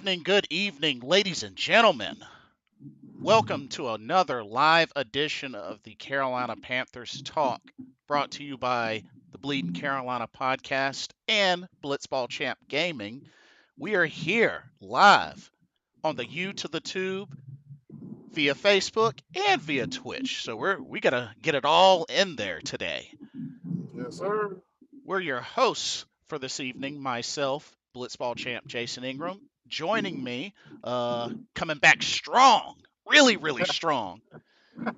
good evening, ladies and gentlemen. Welcome to another live edition of the Carolina Panthers Talk, brought to you by the Bleeding Carolina podcast and Blitzball Champ Gaming. We are here live on the U to the Tube via Facebook and via Twitch. So we gotta get it all in there today. Yes, sir. We're your hosts for this evening, myself, Blitzball Champ Jason Ingram. Joining me, coming back strong, really strong.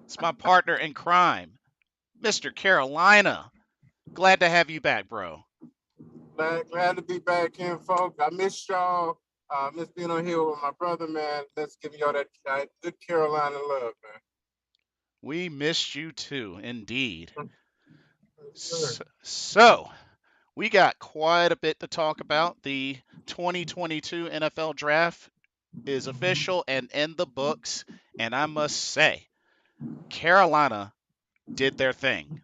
It's my partner in crime, Mr. Carolina. Glad to have you back, bro. Glad to be back in, folks. I miss y'all. Miss being on here with my brother, man. Let's give y'all that good Carolina love, man. We missed you too, indeed. Sure. So, we got quite a bit to talk about. The 2022 NFL Draft is official and in the books, and I must say, Carolina did their thing.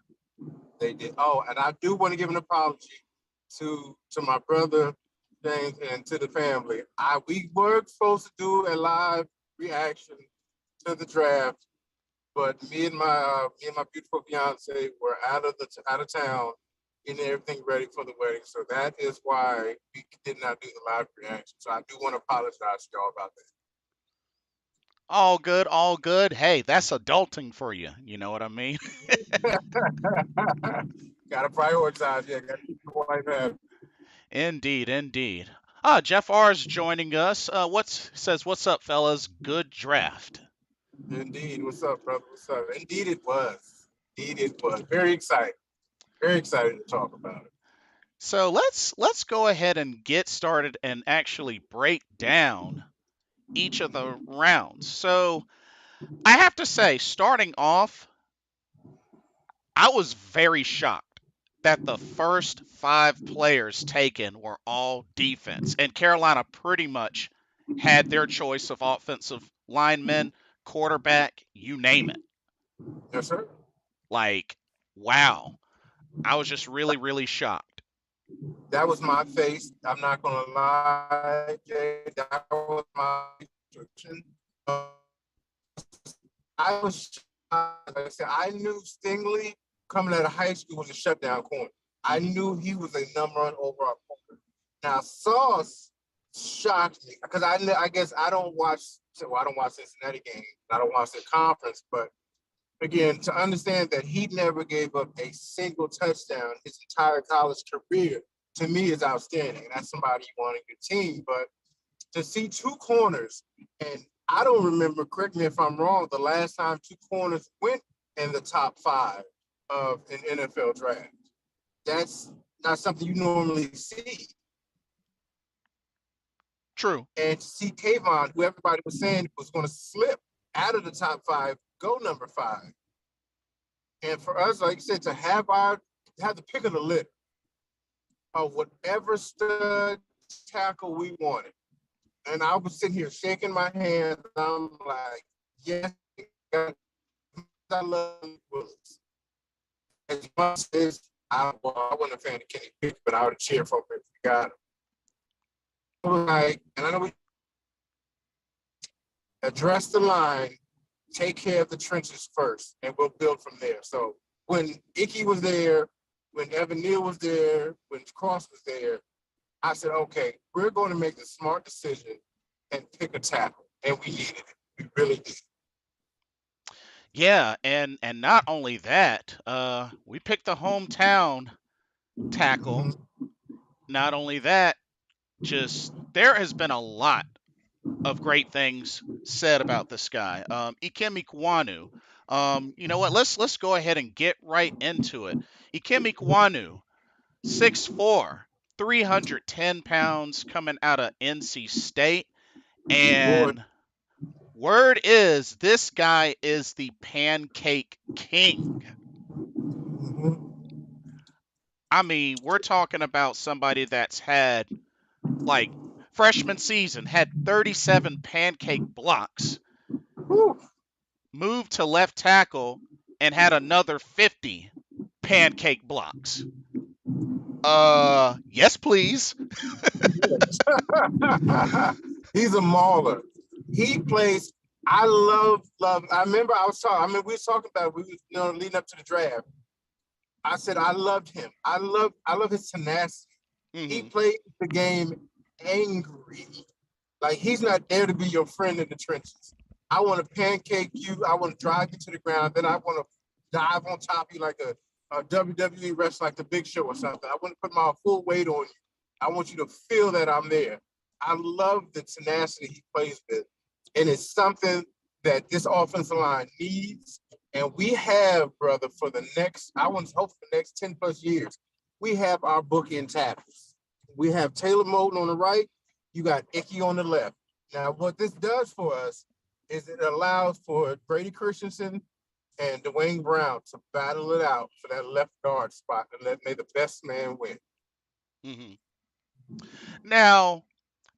They did. Oh, and I do want to give an apology to my brother James and to the family. We were supposed to do a live reaction to the draft, but me and my beautiful fiance were out of town, getting everything ready for the wedding. So that is why we did not do the live reaction. So I do want to apologize to y'all about All good, all good. Hey, that's adulting for you. You know what I mean? that. Gotta prioritize. Yeah, gotta keep the wife happy. Indeed, indeed. Jeff R is joining us. What's up, fellas? Good draft. Indeed. What's up, brother? What's up? Indeed, it was. Indeed, it was. Very excited. Very excited to talk about it. So let's go ahead and get started and actually break down each of the rounds. So I have to say, starting off, I was very shocked that the first 5 players taken were all defense, and Carolina pretty much had their choice of offensive linemen, quarterback, you name it. Yes, sir. Like, wow. I was just really shocked. That was my face. I'm not gonna lie, Jay. That was my prediction. I was, like I said, I knew Stingley coming out of high school was a shutdown corner. I knew he was a number one overall corner. Now Sauce shocked me because I guess I don't watch. Well, I don't watch Cincinnati games. I don't watch the conference. But again, to understand that he never gave up a single touchdown his entire college career, to me is outstanding. That's somebody you want on your team. But to see 2 corners, and I don't remember, correct me if I'm wrong, the last time 2 corners went in the top 5 of an NFL draft. That's not something you normally see. True. And to see Kayvon, who everybody was saying was going to slip out of the top 5, go number 5. And for us, like you said, to have the pick of the litter of whatever stud tackle we wanted. And I was sitting here shaking my hand. I'm like, yes, I love Willis. As much as I wasn't a fan of Kenny Pickett, but I would cheer for him if we got him. I was like, and I know we address the line, take care of the trenches first, and we'll build from there. So when Icky was there, when Evan Neal was there, when Cross was there, I said, okay, we're going to make the smart decision and pick a tackle. And we needed it. We really did. Yeah, and not only that, we picked the hometown tackle. Mm-hmm. Not only that, just there has been a lot of great things said about this guy. Ikemikuanu. You know what? Let's go ahead and get right into it. Ikemikuanu, 6'4", 310 pounds, coming out of NC State, Boy, and word is this guy is the pancake king. mm-hmm. I mean, we're talking about somebody that's had, like, freshman season, had 37 pancake blocks, Whew. moved to left tackle, and had another 50 pancake blocks. Yes, please. He's a mauler. He plays. I love. I remember I was talking. I mean, we were talking about leading up to the draft. I said I loved him. I love his tenacity. He Mm-hmm. plays the game angry. Like he's not there to be your friend in the trenches. I want to pancake you. I want to drive you to the ground. Then I want to dive on top of you like a WWE wrestler, like the Big Show or something. I want to put my full weight on you. I want you to feel that I'm there. I love the tenacity he plays with, and it's something that this offensive line needs. And we have, brother, for the next, I want to hope for the next 10 plus years, we have our bookend tackles. We have Taylor Moton on the right. You got Icky on the left. Now, what this does for us is it allows for Brady Christensen and Dwayne Brown to battle it out for that left guard spot and may the best man win. Mm-hmm. Now,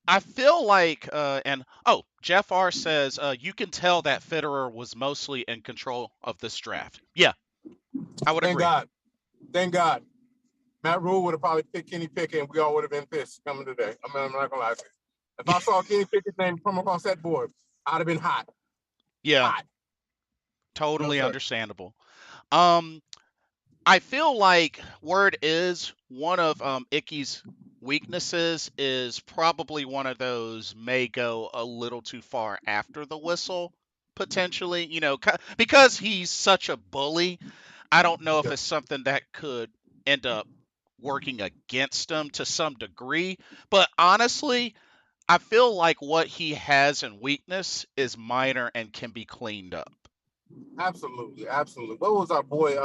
I feel like, Jeff R says you can tell that Fitterer was mostly in control of this draft. Yeah, I would Thank agree. God. Thank God. Matt Rule would have probably picked Kenny Pickett, and we all would have been pissed coming today. I mean, I'm not gonna lie to you. If I saw Kenny Pickett's name come across that board, I'd have been hot. Yeah, Hot. No, totally sir. understandable. Um, I feel like word is one of Icky's weaknesses is probably one of those may go a little too far after the whistle, potentially. Because he's such a bully. I don't know if Yeah, it's something that could end up working against him to some degree. But honestly, I feel like what he has in weakness is minor and can be cleaned up. absolutely, absolutely. What was our boy?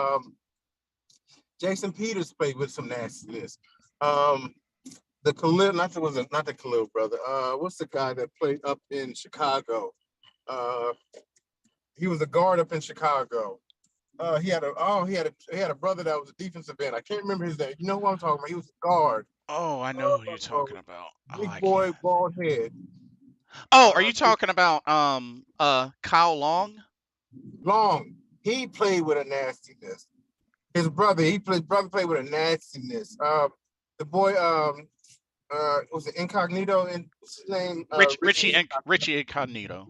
Jason Peters played with some nastiness. Um, the Khalil, not the Khalil brother. What's the guy that played up in Chicago? Uh, he was a guard up in Chicago. He had a brother that was a defensive end. I can't remember his name. You know what I'm talking about? He was a guard. Oh, I know who you're talking about. Oh, Big I can't. boy, bald head. Oh, are Uh, you talking about Kyle Long? Long. He played with a nastiness. Brother played with a nastiness. The boy, was it Incognito? And what's his name? Richie Incognito.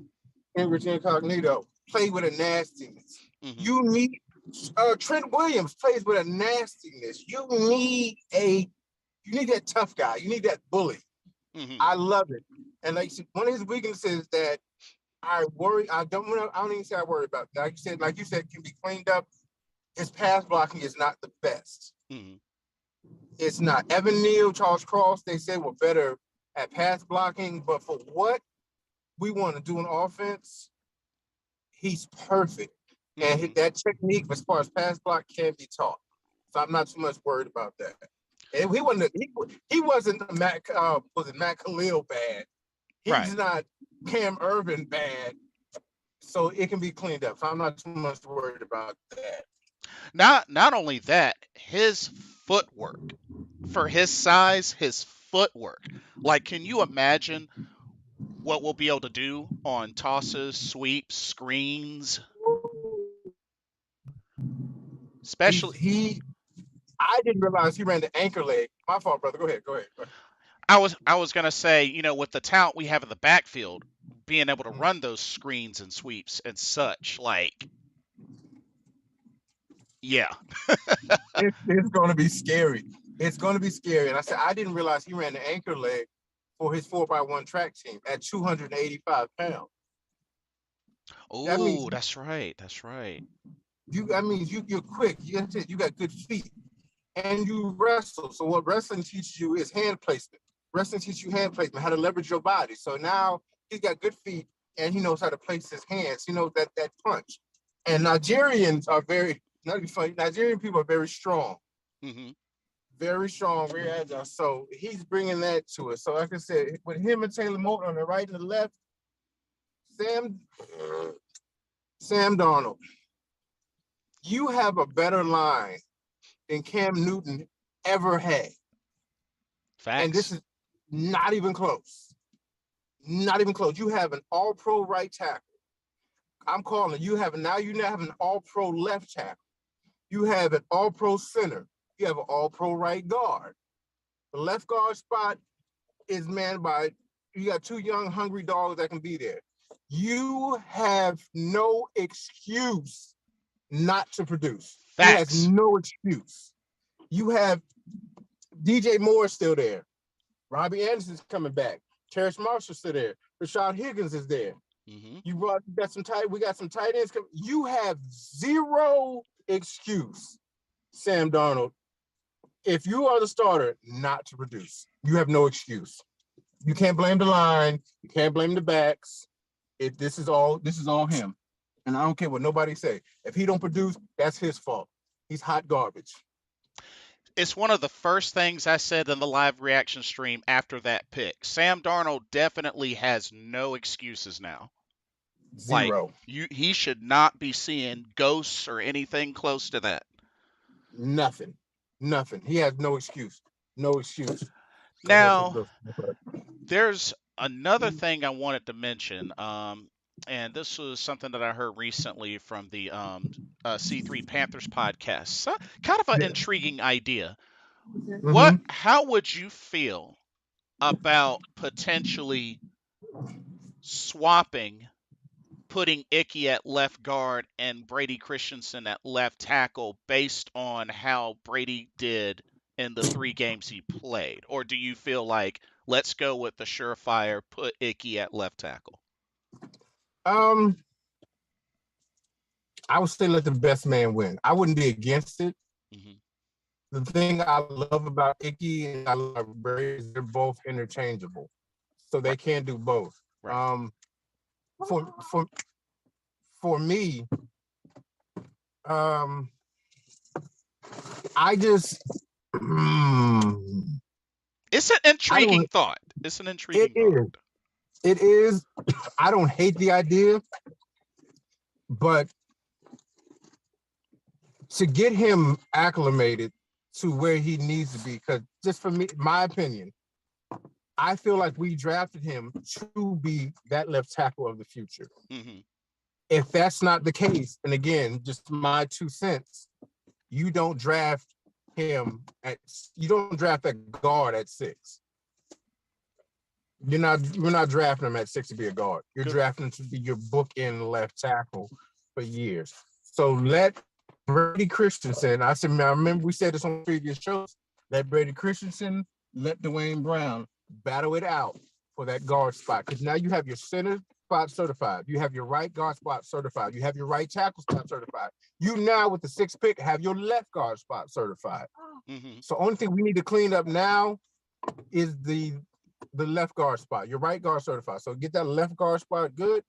Richie Incognito played with a nastiness. Hmm. You need Trent Williams plays with a nastiness. You need that tough guy. You need that bully. Hmm. I love it. And one of his weaknesses that I worry. I don't even say I worry about. Like you said, can be cleaned up. His pass blocking is not the best. Hmm. It's not. Evan Neal, Charles Cross, they say were better at pass blocking, but for what we want to do in offense, he's perfect. And Hmm. that technique, as far as pass block, can be taught. So I'm not too much worried about that. And he wasn't Matt Khalil bad. Right. He's not Cam Irvin bad. So it can be cleaned up. So I'm not too much worried about that. Not only that, his footwork for his size, his footwork. Like, can you imagine what we'll be able to do on tosses, sweeps, screens, He's especially he. I didn't realize he ran the anchor leg. My fault, brother. Go ahead. Go ahead. Go ahead. I was gonna say, with the talent we have in the backfield, being able to Mhm. run those screens and sweeps and such, like, yeah. It's going to be scary. It's going to be scary. And I said I didn't realize he ran the anchor leg for his 4x1 track team at 285 pounds. That means Oh, that's right. That's right. you're quick. You got good feet, and you wrestle. So what wrestling teaches you is hand placement. Wrestling teaches you hand placement, how to leverage your body. So now he's got good feet, and he knows how to place his hands. He knows that punch. And Nigerians are very not be funny. Nigerian people are Hmm. very strong, very agile. So he's bringing that to us. So like I said, with him and Taylor Moton on the right and the left, Sam Sam Darnold, you have a better line than Cam Newton ever had. And this Facts. is not even close. Not even close. You have an all-pro right tackle. I'm calling you now have an all-pro left tackle. You have an all-pro center. You have an all-pro right guard. The left guard spot is manned by, two young, hungry dogs that can be there. You have no excuse not to produce. He has Facts. no excuse. You have DJ Moore still there. Robbie Anderson's coming back. Terrace Marshall's still there. Rashad Higgins is there. Mm-hmm. We got some tight ends. You have zero excuse, Sam Darnold. If you are the starter, not to produce, you have no excuse. You can't blame the line. You can't blame the backs. This is all him. And I don't care what nobody say. If he don't produce, that's his fault. He's hot garbage. It's one of the first things I said in the live reaction stream after that pick. Sam Darnold definitely has no excuses now. Like Zero. he should not be seeing ghosts or anything close to that. Nothing. He has no excuse. No excuse. Now, there's another thing I wanted to mention, and this was something that I heard recently from the C3 Panthers podcast. So, kind of an intriguing idea. How would you feel about potentially swapping, putting Icky at left guard and Brady Christensen at left tackle based on how Brady did in the 3 games he played? Or do you feel like, let's go with the surefire, put Icky at left tackle? I would say let the best man win. I wouldn't be against it. Mm-hmm. The thing I love about Icky and I love Brady is they're both interchangeable. So they can do both. Right. For me, I just it's an intriguing thought. It's an intriguing thought. It is. I don't hate the idea, but to get him acclimated to where he needs to be, because just for me, my opinion, I feel like we drafted him to be that left tackle of the future. Mm-hmm. If that's not the case, and again, just my 2 cents, you don't draft that guard at 6. We're not drafting him at 6 to be a guard. You're drafting him to be your bookend left tackle for years. So let Brady Christensen, I remember we said this on previous shows, let Brady Christensen, let Dwayne Brown battle it out for that guard spot. Because now you have your center spot certified. You have your right guard spot certified. You have your right tackle spot certified. You now, with the 6th pick, have your left guard spot certified. Mm-hmm. So only thing we need to clean up now is the left guard spot. Your right guard certified. So get that left guard spot good.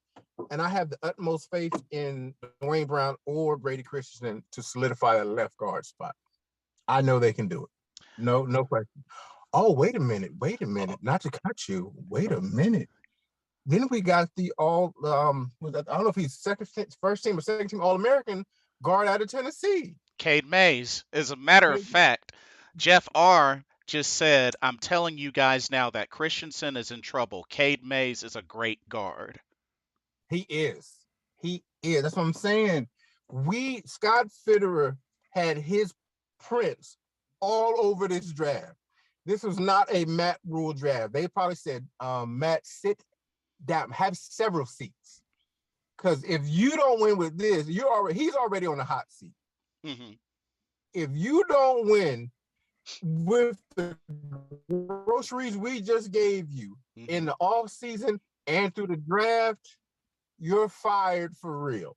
And I have the utmost faith in Dwayne Brown or Brady Christensen to solidify that left guard spot. I know they can do it. No question. Oh, wait a minute. Not to cut you. Wait a minute. Then we got the I don't know if he's first team or second team All-American guard out of Tennessee. Cade Mays. As a matter of fact, Jeff R. just said, I'm telling you guys now that Christensen is in trouble. Cade Mays is a great guard. He is. That's what I'm saying. Scott Fitterer had his prints all over this draft. This was not a Matt Rule draft. They probably said, Matt, sit down, have several seats. Because if you don't win with this, he's already on the hot seat. Mm-hmm. If you don't win with the groceries we just gave you in the off season and through the draft, you're fired for real.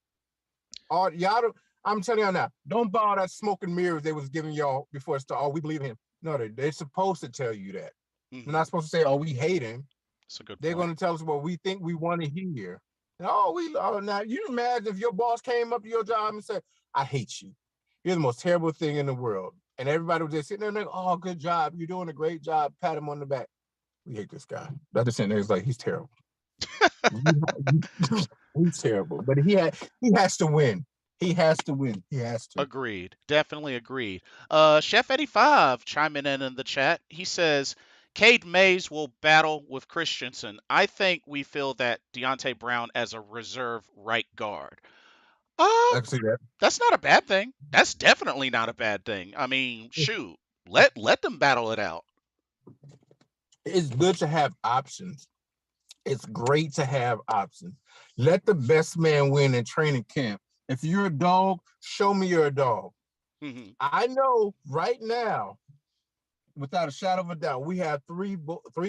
I'm telling y'all now, don't buy all that smoke and mirrors they was giving y'all before it started. Oh, we believe in him. No, they're supposed to tell you that. Mm-hmm. They're not supposed to say, oh, we hate him. That's a good They're going to tell us what we think we want to hear. Now you imagine if your boss came up to your job and said, I hate you. You're the most terrible thing in the world. And everybody was just sitting there and like, oh, good job. You're doing a great job. Pat him on the back. We hate this guy. That's just sitting there. It's like, he's terrible. He's terrible. But he has to win. He has to win. He has to. Agreed. Definitely agreed. Chef 85 chiming in the chat. He says, Cade Mays will battle with Christensen. I think we feel that Deontay Brown as a reserve right guard. I see that. That's not a bad thing. That's definitely not a bad thing. I mean, shoot, let them battle it out. It's good to have options. It's great to have options. Let the best man win in training camp. If you're a dog, show me you're a dog. Mm-hmm. I know right now, without a shadow of a doubt, we have three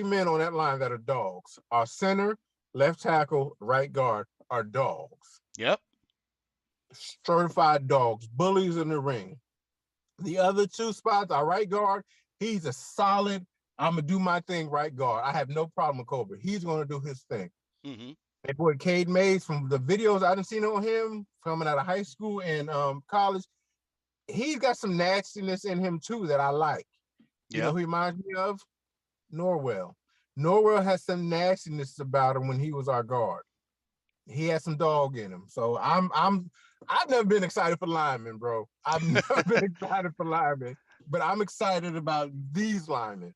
men on that line that are dogs. Our center, left tackle, right guard are dogs. Yep. Certified dogs, bullies in the ring. The other two spots, our right guard, he's a solid, I'm going to do my thing right guard. I have no problem with Cobra. He's going to do his thing. Mm-hmm. That boy Cade Mays, from the videos I've seen on him coming out of high school and college, he's got some nastiness in him too that I like. You know Yep. who he reminds me of? Norwell. Norwell has some nastiness about him when he was our guard. He has some dog in him. So I've never been excited for linemen, bro. I've never been excited for linemen, but I'm excited about these linemen.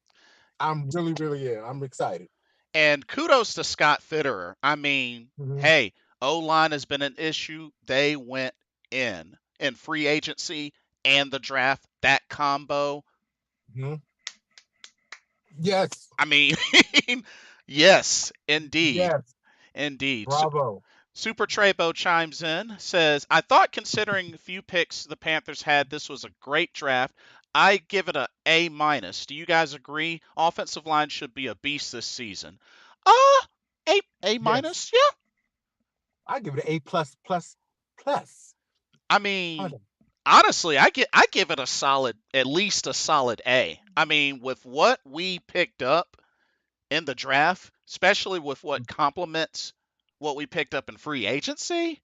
I'm really, really am. I'm excited. And kudos to Scott Fitterer. I mean, hey, O-line has been an issue. They went in free agency and the draft. That combo. Mm-hmm. Yes. I mean, yes, indeed. Yes. Indeed. Bravo. Super Trebo chimes in, says, I thought considering the few picks the Panthers had, this was a great draft. I give it a A minus. Do you guys agree? Offensive line should be a beast this season. A Yes. minus, yeah. I give it an A plus plus plus. I mean, honestly, I give it a solid, at least a solid A. I mean, with what we picked up in the draft, especially with what complements what we picked up in free agency.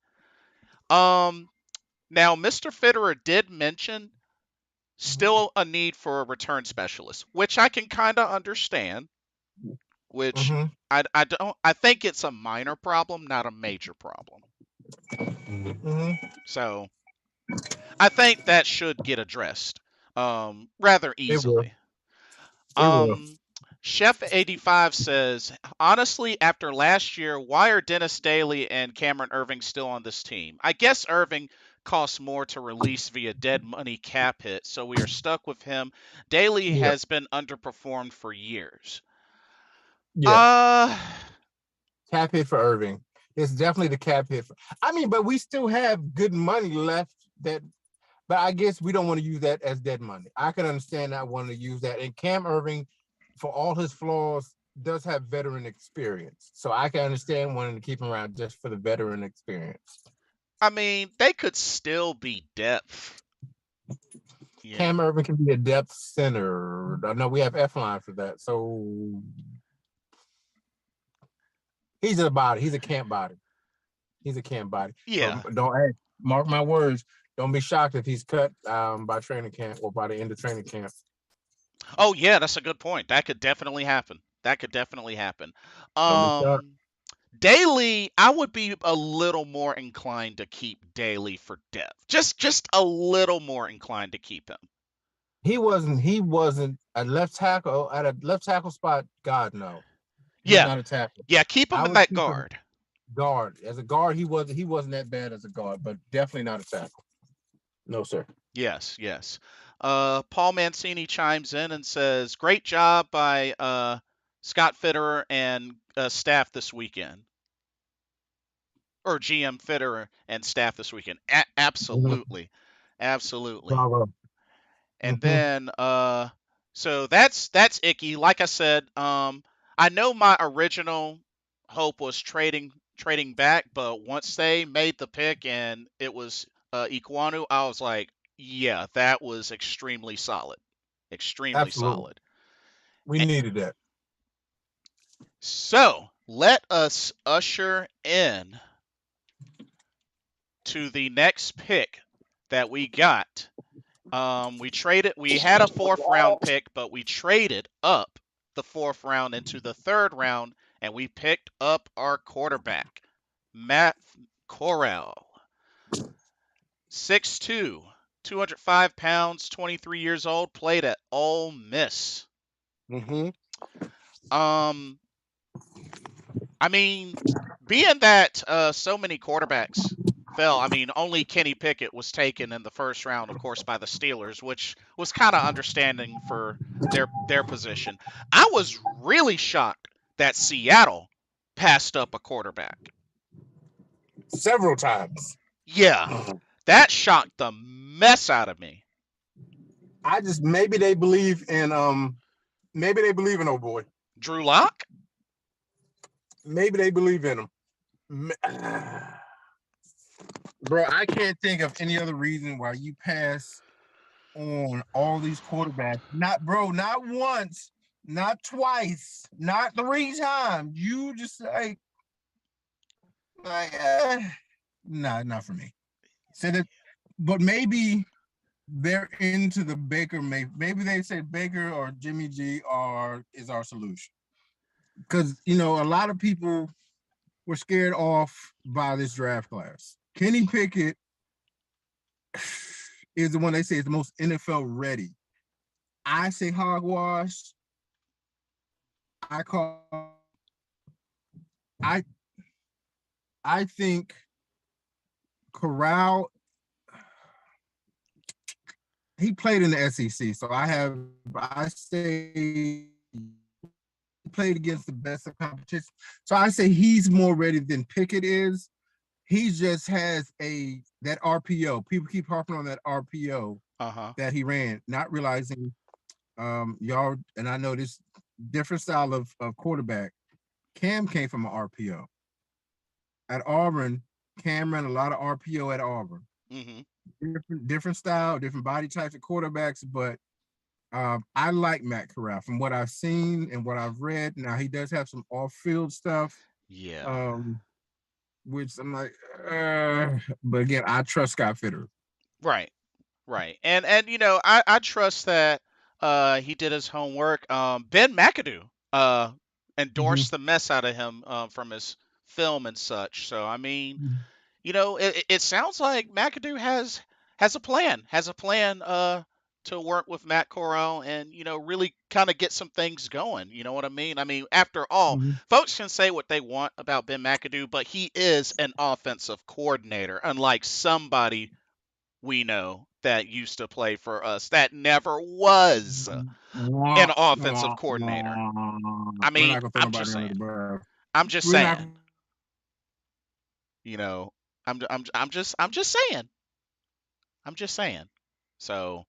Now Mr. Fitterer did mention still a need for a return specialist, which I can kind of understand. Which I think it's a minor problem, not a major problem. So I think that should get addressed rather easily. It will. Chef 85 says, honestly, after last year, why are Dennis Daly and Cameron Irving still on this team? I guess Irving costs more to release via dead money cap hit, so we are stuck with him. Daly has been underperformed for years. Yeah. Cap hit for Irving. It's definitely the cap hit. But we still have good money left but I guess we don't want to use that as dead money. I can understand not wanting to use that. And Cam Irving, for all his flaws, does have veteran experience. So I can understand wanting to keep him around just for the veteran experience. I mean, they could still be depth. Yeah. Cam Irving can be a depth center. I know we have F-line for that. So he's a body. He's a camp body. He's a camp body. Yeah. So don't mark my words. Don't be shocked if he's cut by training camp or by the end of training camp. Oh yeah, that's a good point. That could definitely happen. Daly, I would be a little more inclined to keep Daly for depth. Just a little more inclined to keep him. He wasn't a left tackle at a left tackle spot. God no. He's not a tackle. Yeah, keep him in that guard. Guard. As a guard, he wasn't that bad as a guard, but definitely not a tackle. No, sir. Yes. Paul Mancini chimes in and says, great job by Scott Fitterer and staff this weekend. Or GM Fitterer and staff this weekend. Absolutely. Bravo. And then, so that's icky. Like I said, I know my original hope was trading back, but once they made the pick and it was Ikemikuanu, I was like, yeah, that was extremely solid. Extremely solid. We needed that. So let us usher in to the next pick that we got. We had a 4th round pick, but we traded up the 4th round into the 3rd round, and we picked up our quarterback, Matt Corral. 6'2", 205 pounds, 23 years old, played at Ole Miss. I mean, being that so many quarterbacks fell, I mean, only Kenny Pickett was taken in the 1st round, of course, by the Steelers, which was kind of understanding for their position. I was really shocked that Seattle passed up a quarterback. several times. Yeah, that shocked the mess out of me. I just maybe they believe in old boy. Drew Lock? Maybe they believe in him. Bro, I can't think of any other reason why you pass on all these quarterbacks. Not once, not twice, not 3 times. You just nah, not for me. Said it, but maybe they're into the Baker. Maybe they say Baker or Jimmy G is our solution. Because a lot of people were scared off by this draft class. Kenny Pickett is the one they say is the most NFL ready. I say hogwash. I call. I I think Corral. He played in the SEC, so I say he played against the best of competition. So I say he's more ready than Pickett is. He just has that RPO. People keep harping on that RPO that he ran, not realizing y'all, and I know this different style of quarterback. Cam came from an RPO. At Auburn, Cam ran a lot of RPO at Auburn. Different style, different body types of quarterbacks, but I like Matt Corral from what I've seen and what I've read. Now he does have some off-field stuff. Yeah. Which I'm like, but again, I trust Scott Fitter. Right. Right. And I trust that he did his homework. Ben McAdoo endorsed the mess out of him from his film and such. So I mean, it sounds like McAdoo has a plan to work with Matt Corral and really kind of get some things going. You know what I mean? I mean, after all, folks can say what they want about Ben McAdoo, but he is an offensive coordinator, unlike somebody we know that used to play for us that never was an offensive coordinator. I We're mean, not gonna throw I'm nobody just under saying. the bus. I'm just We're not. saying. You know, I'm just saying. I'm just saying. So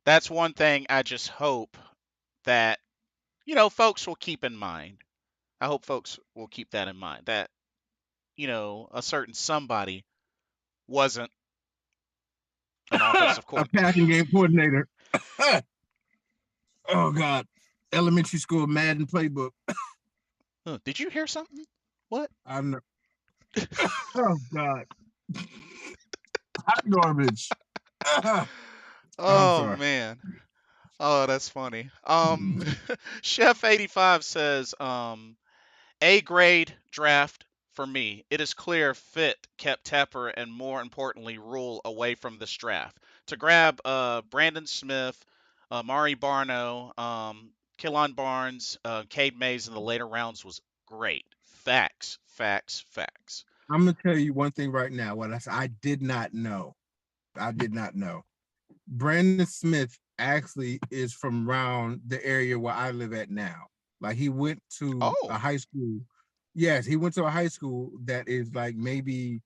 that's one thing I just hope that folks will keep in mind. I hope folks will keep that in mind that a certain somebody wasn't an offensive A coordinator. passing game coordinator. Oh God, elementary school Madden playbook. Huh, did you hear something? What? I'm not, oh God, hot garbage. I'm Oh sorry. man. Oh, that's funny. Chef 85 says, A grade draft for me. It is clear fit kept Tepper and more importantly Rule away from this draft. To grab Brandon Smith, Mari Barno, Killon Barnes, Cade Mays in the later rounds was great. Facts, facts, facts. I'm gonna tell you one thing right now. I did not know. I did not know. Brandon Smith actually is from around the area where I live at now. Like he went to a Oh, high school. Yes, he went to a high school that is like maybe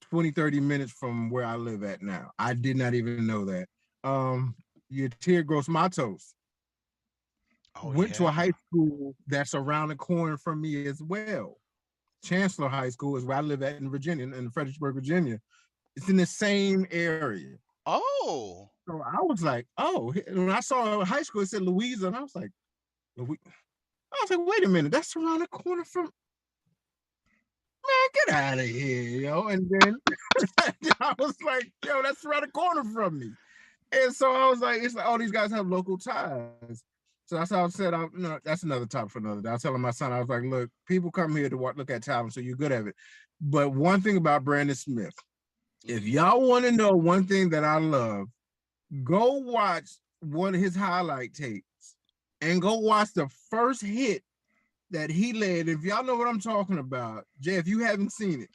20, 30 minutes from where I live at now. I did not even know that. Your Tier Gross Matos oh went to a high yeah. school that's around the corner from me as well. Chancellor High School is where I live at in Virginia, in Fredericksburg, Virginia. It's in the same area. Oh, So I was like, oh, when I saw high school, it said Louisa, and I was like, I was like, wait a minute, that's around the corner from, man, get out of here, yo. And then I was like, yo, that's around the corner from me. And so I was like, it's like, oh, these guys have local ties. So that's how I said, no, that's another topic for another day. I was telling my son, I was like, look, people come here to look at talent, so you're good at it. But one thing about Brandon Smith, if y'all want to know one thing that I love, go watch one of his highlight tapes and go watch the first hit that he led. If y'all know what I'm talking about, Jay, if you haven't seen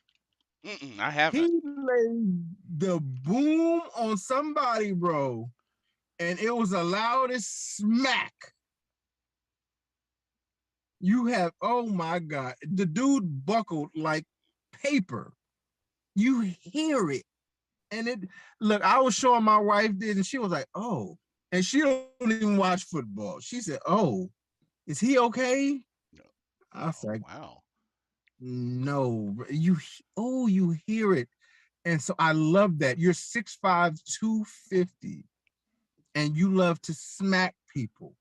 it, I haven't. he laid the boom on somebody, bro, and it was the loudest smack You have, oh my God, the dude buckled like paper. You hear it. And it, look, I was showing my wife this, and she was like, oh. And she don't even watch football. She said, oh, is he okay? No. I was Oh like, wow. no, you hear it. And so I love that. You're 6'5", 250, and you love to smack people.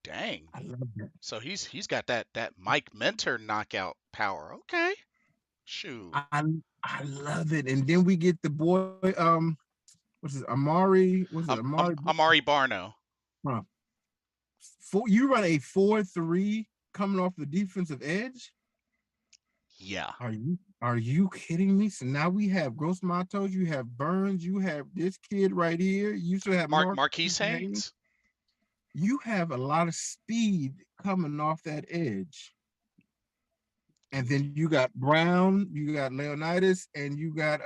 Dang. I love that. So he's got that Mike Mentor knockout power. Okay. Shoot. I love it. And then we get the boy, what's his Amari? Was it Amari? Amari Barno. Huh. You run a 4-3 coming off the defensive edge. Yeah. Are you kidding me? So now we have Gross Matos, you have Burns, you have this kid right here. You still have Marquise Haynes. Haynes. You have a lot of speed coming off that edge. And then Indeed. you got Brown, you got Leonidas, and you got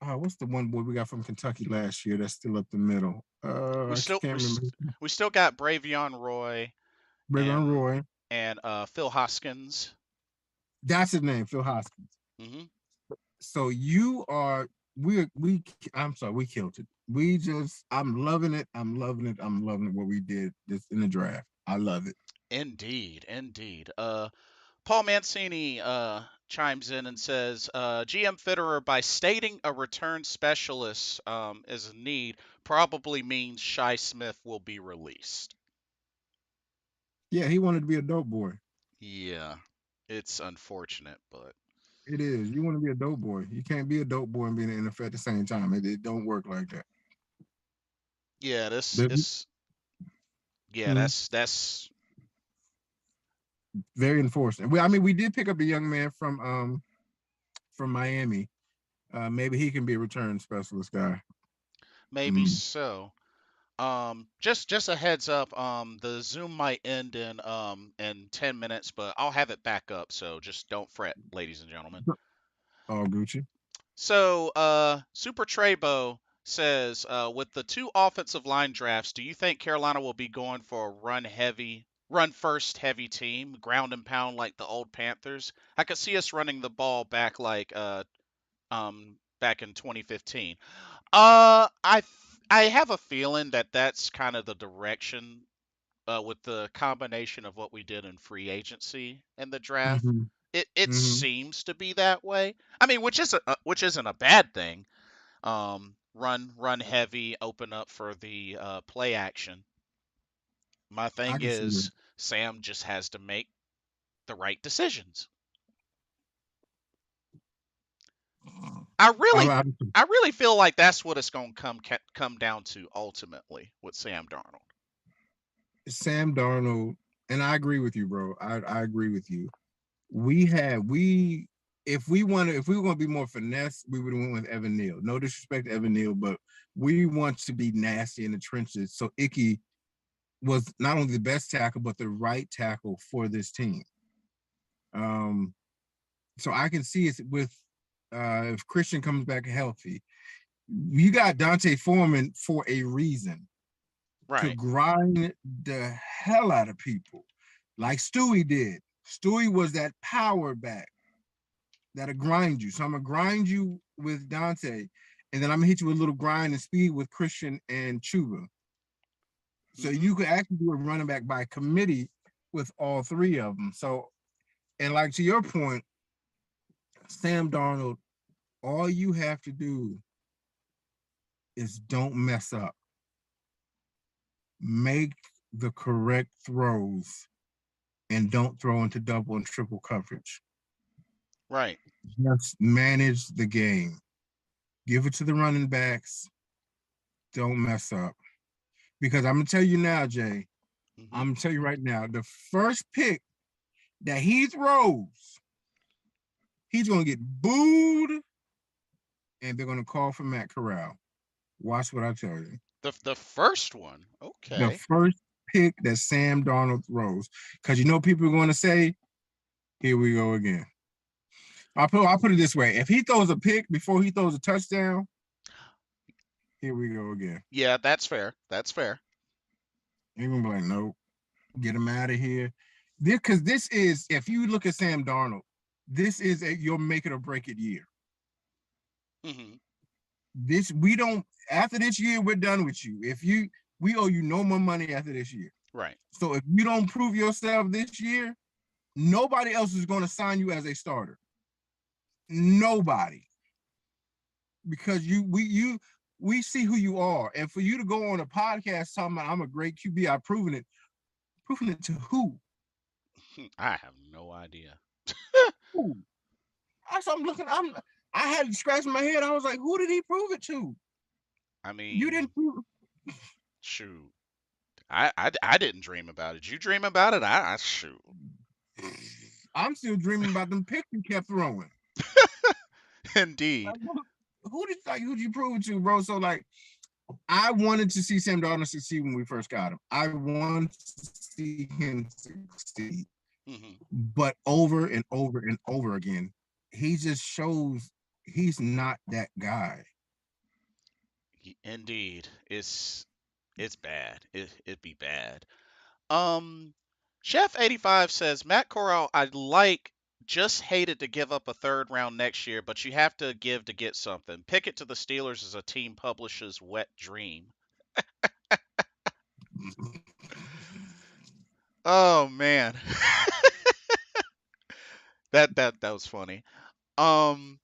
what's the one boy we got from Kentucky last year that's still up the middle? We I still can't remember. we still got Bravion Roy Braylon and Roy. Phil Hoskins. That's his name, Phil Hoskins. Hmm. So you are we I'm sorry, we killed it. I'm loving it. I'm loving it. I'm loving it what we did this in the draft. I love it. Indeed, indeed. Paul Mancini chimes in and says, GM Fitterer, by stating a return specialist is a need, probably means Shi Smith will be released. Yeah, he wanted to be a dope boy. Yeah, it's unfortunate, but It is. You want to be a dope boy. You can't be a dope boy and be in the NFL at the same time. It don't work like that. yeah, this But, is yeah, hmm, that's very unfortunate. I mean, we did pick up a young man from Miami. Maybe he can be a return specialist guy. maybe Mm. so. Just a heads up. The Zoom might end in 10 minutes, but I'll have it back up. So just don't fret, ladies and gentlemen. All Gucci. So Super Trebo says, with the two offensive line drafts, do you think Carolina will be going for a run first heavy team, ground and pound like the old Panthers? I could see us running the ball back like back in 2015. I have a feeling that that's kind of the direction with the combination of what we did in free agency and the draft. Mm-hmm. It Mm-hmm. seems to be that way. I mean, which isn't a bad thing. Run heavy, open up for the play action. My I thing can see it. is Sam just has to make the right decisions. I I, really I, I really feel like that's what it's going to come down to ultimately with Sam Darnold. Sam Darnold, and I agree with you, bro. I agree with you. We if we were gonna be more finesse, we would have went with Evan Neal. No disrespect to Evan Neal, but we want to be nasty in the trenches. So Icky was not only the best tackle, but the right tackle for this team. Um, so I can see it with if Christian comes back healthy. You got Dante Foreman for a reason to Right. grind the hell out of people, like Stewie did. Stewie was that power back that'll grind you. So I'm gonna grind you with Dante, and then I'm gonna hit you with a little grind and speed with Christian and Chuba. So Hmm. you could actually do a running back by committee with all three of them. So, and like to your point, Sam Darnold, all you have to do is don't mess up. Make the correct throws and don't throw into double and triple coverage. Right. Just manage the game. Give it to the running backs. Don't mess up. Because I'm gonna tell you now, Jay. Hmm. I'm gonna tell you right now. The first pick that he throws, he's gonna get booed, and they're gonna call for Matt Corral. Watch what I tell you. The first one. The Okay. first pick that Sam Darnold throws, because you know people are going to say, "Here we go again." I'll put it this way: if he throws a pick before he throws a touchdown, here we go again. Yeah, that's fair. That's fair. You're gonna be like, "Nope, get him out of here." Because this is, if you look at Sam Darnold, this is your make it or break it year. Mm-hmm. We don't, after this year, we're done with you. We owe you no more money after this year. Right. So if you don't prove yourself this year, nobody else is going to sign you as a starter. Nobody. Because we see who you are. And for you to go on a podcast talking about I'm a great QB, I've proven it. Proving it to who? I have no idea. Who? I'm looking, I had to scratch my head. I was like, who did he prove it to? I You mean, didn't prove shoot. I didn't dream about it. You dream about it? I shoot. I'm still dreaming about them picks you kept throwing. Indeed. Who did you prove it to, bro? So like, I wanted to see Sam Darnold succeed when we first got him. I wanted to see him succeed, Mm-hmm. but over and over and over again, he just shows he's not that guy. Indeed. It's bad. It'd be bad. Chef 85 says Matt Corral I like, just hated to give up a third round next year, but you have to give to get something. Pick it to the Steelers as a team publisher's wet dream. Oh man. That was funny. Um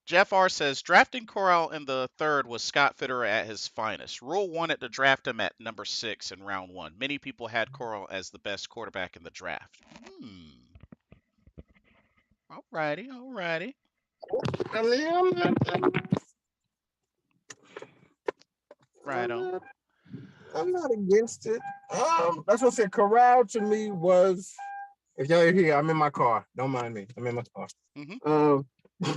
Jeff R says drafting Corral in the third was Scott Fitterer at his finest. Rule wanted to draft him at number 6 in round 1. Many people had Corral as the best quarterback in the draft. Alrighty, alrighty. I mean, Right on. I'm not against it. That's what I said. Corral to me was. If y'all are here, I'm in my car. Don't mind me. I'm in my car. Mm-hmm.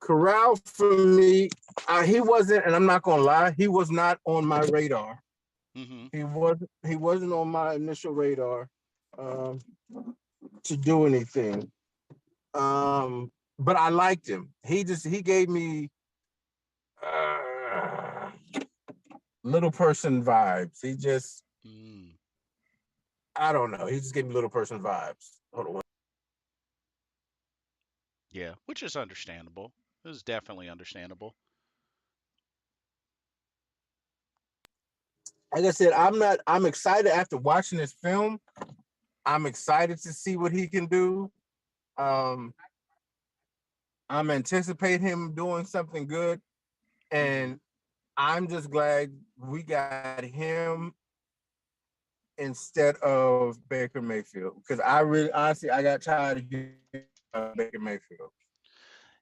Corral for me, he wasn't, and I'm not gonna lie, he was not on my radar. Mm-hmm. He wasn't on my initial radar to do anything. But I liked him. He gave me little person vibes. He just I don't know. He just gave me little person vibes. Hold on. Yeah, which is understandable. It is definitely understandable. Like I said, I'm excited after watching this film. I'm excited to see what he can do. I'm anticipating him doing something good, and I'm just glad we got him instead of Baker Mayfield, because I really honestly I got tired of Baker Mayfield.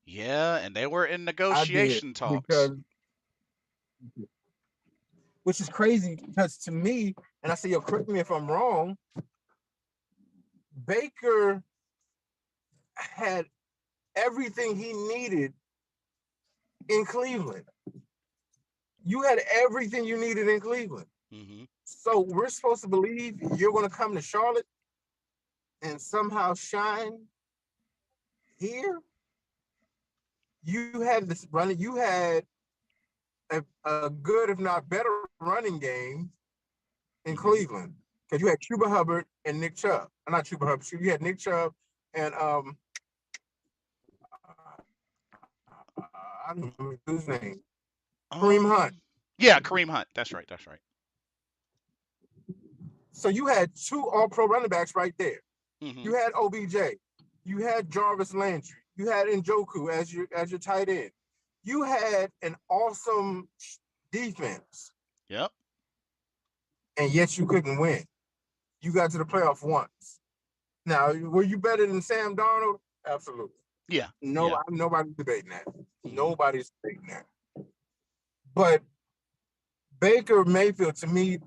Yeah, and they were in I did, negotiation talks. because which is crazy, because to me, and I say, yo, correct me if I'm wrong, Baker had everything he needed in Cleveland. You had everything you needed in Cleveland. Mm-hmm. So we're supposed to believe you're going to come to Charlotte and somehow shine here? You had this running, you had a good, if not better, running game in Cleveland, because you had Chuba Hubbard and Nick Chubb. Not Chuba Hubbard. You had Nick Chubb and I don't remember his name. Kareem Hunt. Yeah, Kareem Hunt. That's right. That's right. So you had 2 all-pro running backs right there. Mm-hmm. You had OBJ. You had Jarvis Landry. You had Njoku as your tight end. You had an awesome defense. Yep. And yet you couldn't win. You got to the playoff once. Now, were you better than Sam Darnold? Absolutely. Yeah. No, Yeah. nobody's debating that. Mm-hmm. Nobody's debating that. But Baker Mayfield, to me,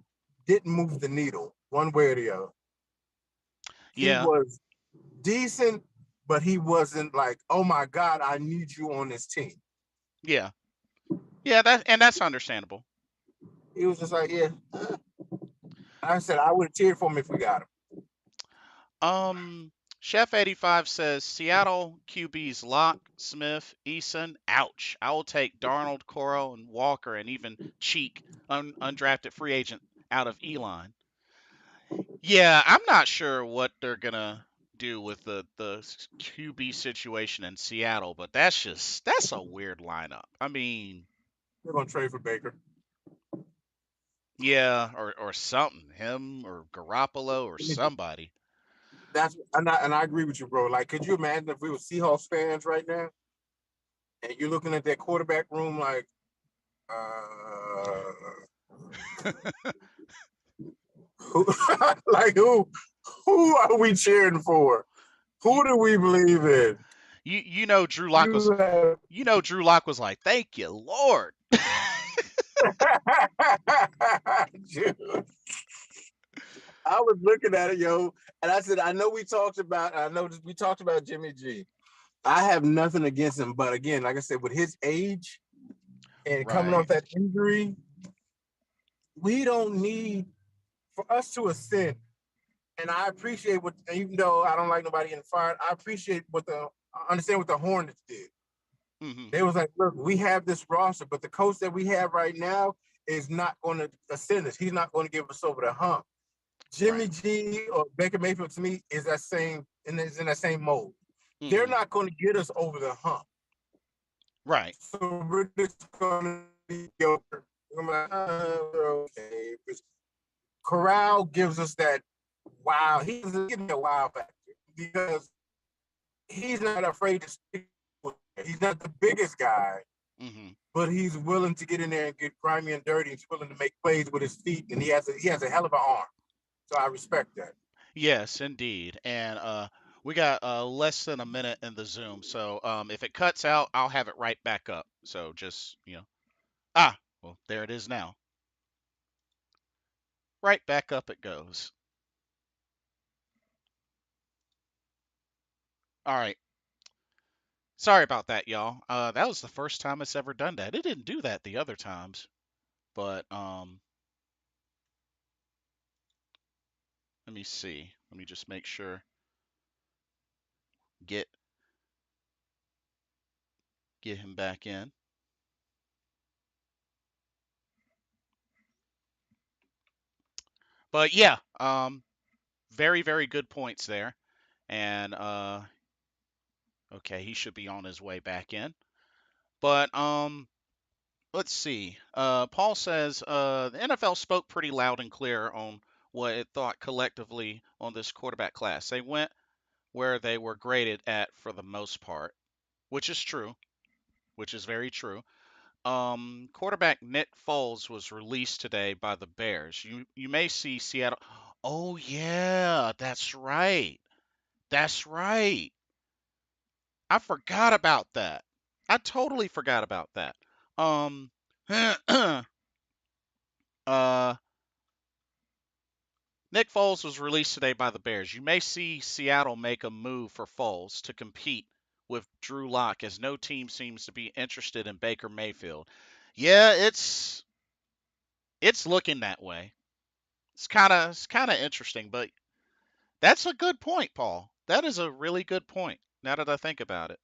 didn't move the needle one way or the other. Yeah. He was decent, but he wasn't like, oh my God, I need you on this team. Yeah. Yeah, that's understandable. He was just like, yeah. I said I would have cheered for him if we got him. Chef 85 says Seattle QBs Locke, Smith, Eason. Ouch. I will take Darnold, Corral, and Walker, and even Cheek, undrafted free agent, out of Elon. Yeah, I'm not sure what they're gonna do with the QB situation in Seattle, but that's a weird lineup. I mean, They're gonna trade for Baker. yeah, or something, him or Garoppolo or somebody. And I agree with you, bro. Like, could you imagine if we were Seahawks fans right now and you're looking at that quarterback room like, uh, who, like who are we cheering for? You Who do we believe in? you know Drew Lock was You have Drew Lock was like, "Thank you, Lord." Dude, I was looking at it, yo, and I said, I know we talked about Jimmy G. I have nothing against him, but again, like I said, with his age and coming Right. off that injury, we don't need for us to ascend. And I appreciate what, even though I don't like nobody getting fired, I appreciate I understand what the Hornets did. Mhm. They was like, look, we have this roster, but the coach that we have right now is not going to ascend us. He's not going to give us over the hump. Right. Jimmy G or Baker Mayfield to me is in that same mold. They're Mhm. not going to get us over the hump. Right. So we're just going to be over. I'm like, okay. Corral gives us that wow. He doesn't give me a wow factor because he's not afraid to speak. He's not the biggest guy, Mhm. but he's willing to get in there and get grimy and dirty. He's willing to make plays with his feet, and he has a hell of an arm. So I respect that. Yes, indeed. And we got less than a minute in the Zoom, so if it cuts out, I'll have it right back up. So just well, there it is now. Right back up it goes. All right. Sorry about that, y'all. That was the first time it's ever done that. It didn't do that the other times, but let me see. Let me just make sure. Get get him back in. But yeah, very very good points there. And okay, he should be on his way back in. But let's see. Paul says the NFL spoke pretty loud and clear on what it thought collectively on this quarterback class. They went where they were graded at for the most part, which is true, which is very true. Quarterback Nick Foles was released today by the Bears. You may see Seattle. Oh yeah, that's right. That's right. I forgot about that. I totally forgot about that. Um, uh, Nick Foles was released today by the Bears. You may see Seattle make a move for Foles to compete with Drew Lock, as no team seems to be interested in Baker Mayfield. Yeah, it's looking that way. It's kind of interesting, but that's a good point, Paul. That is a really good point. Now that I think about it.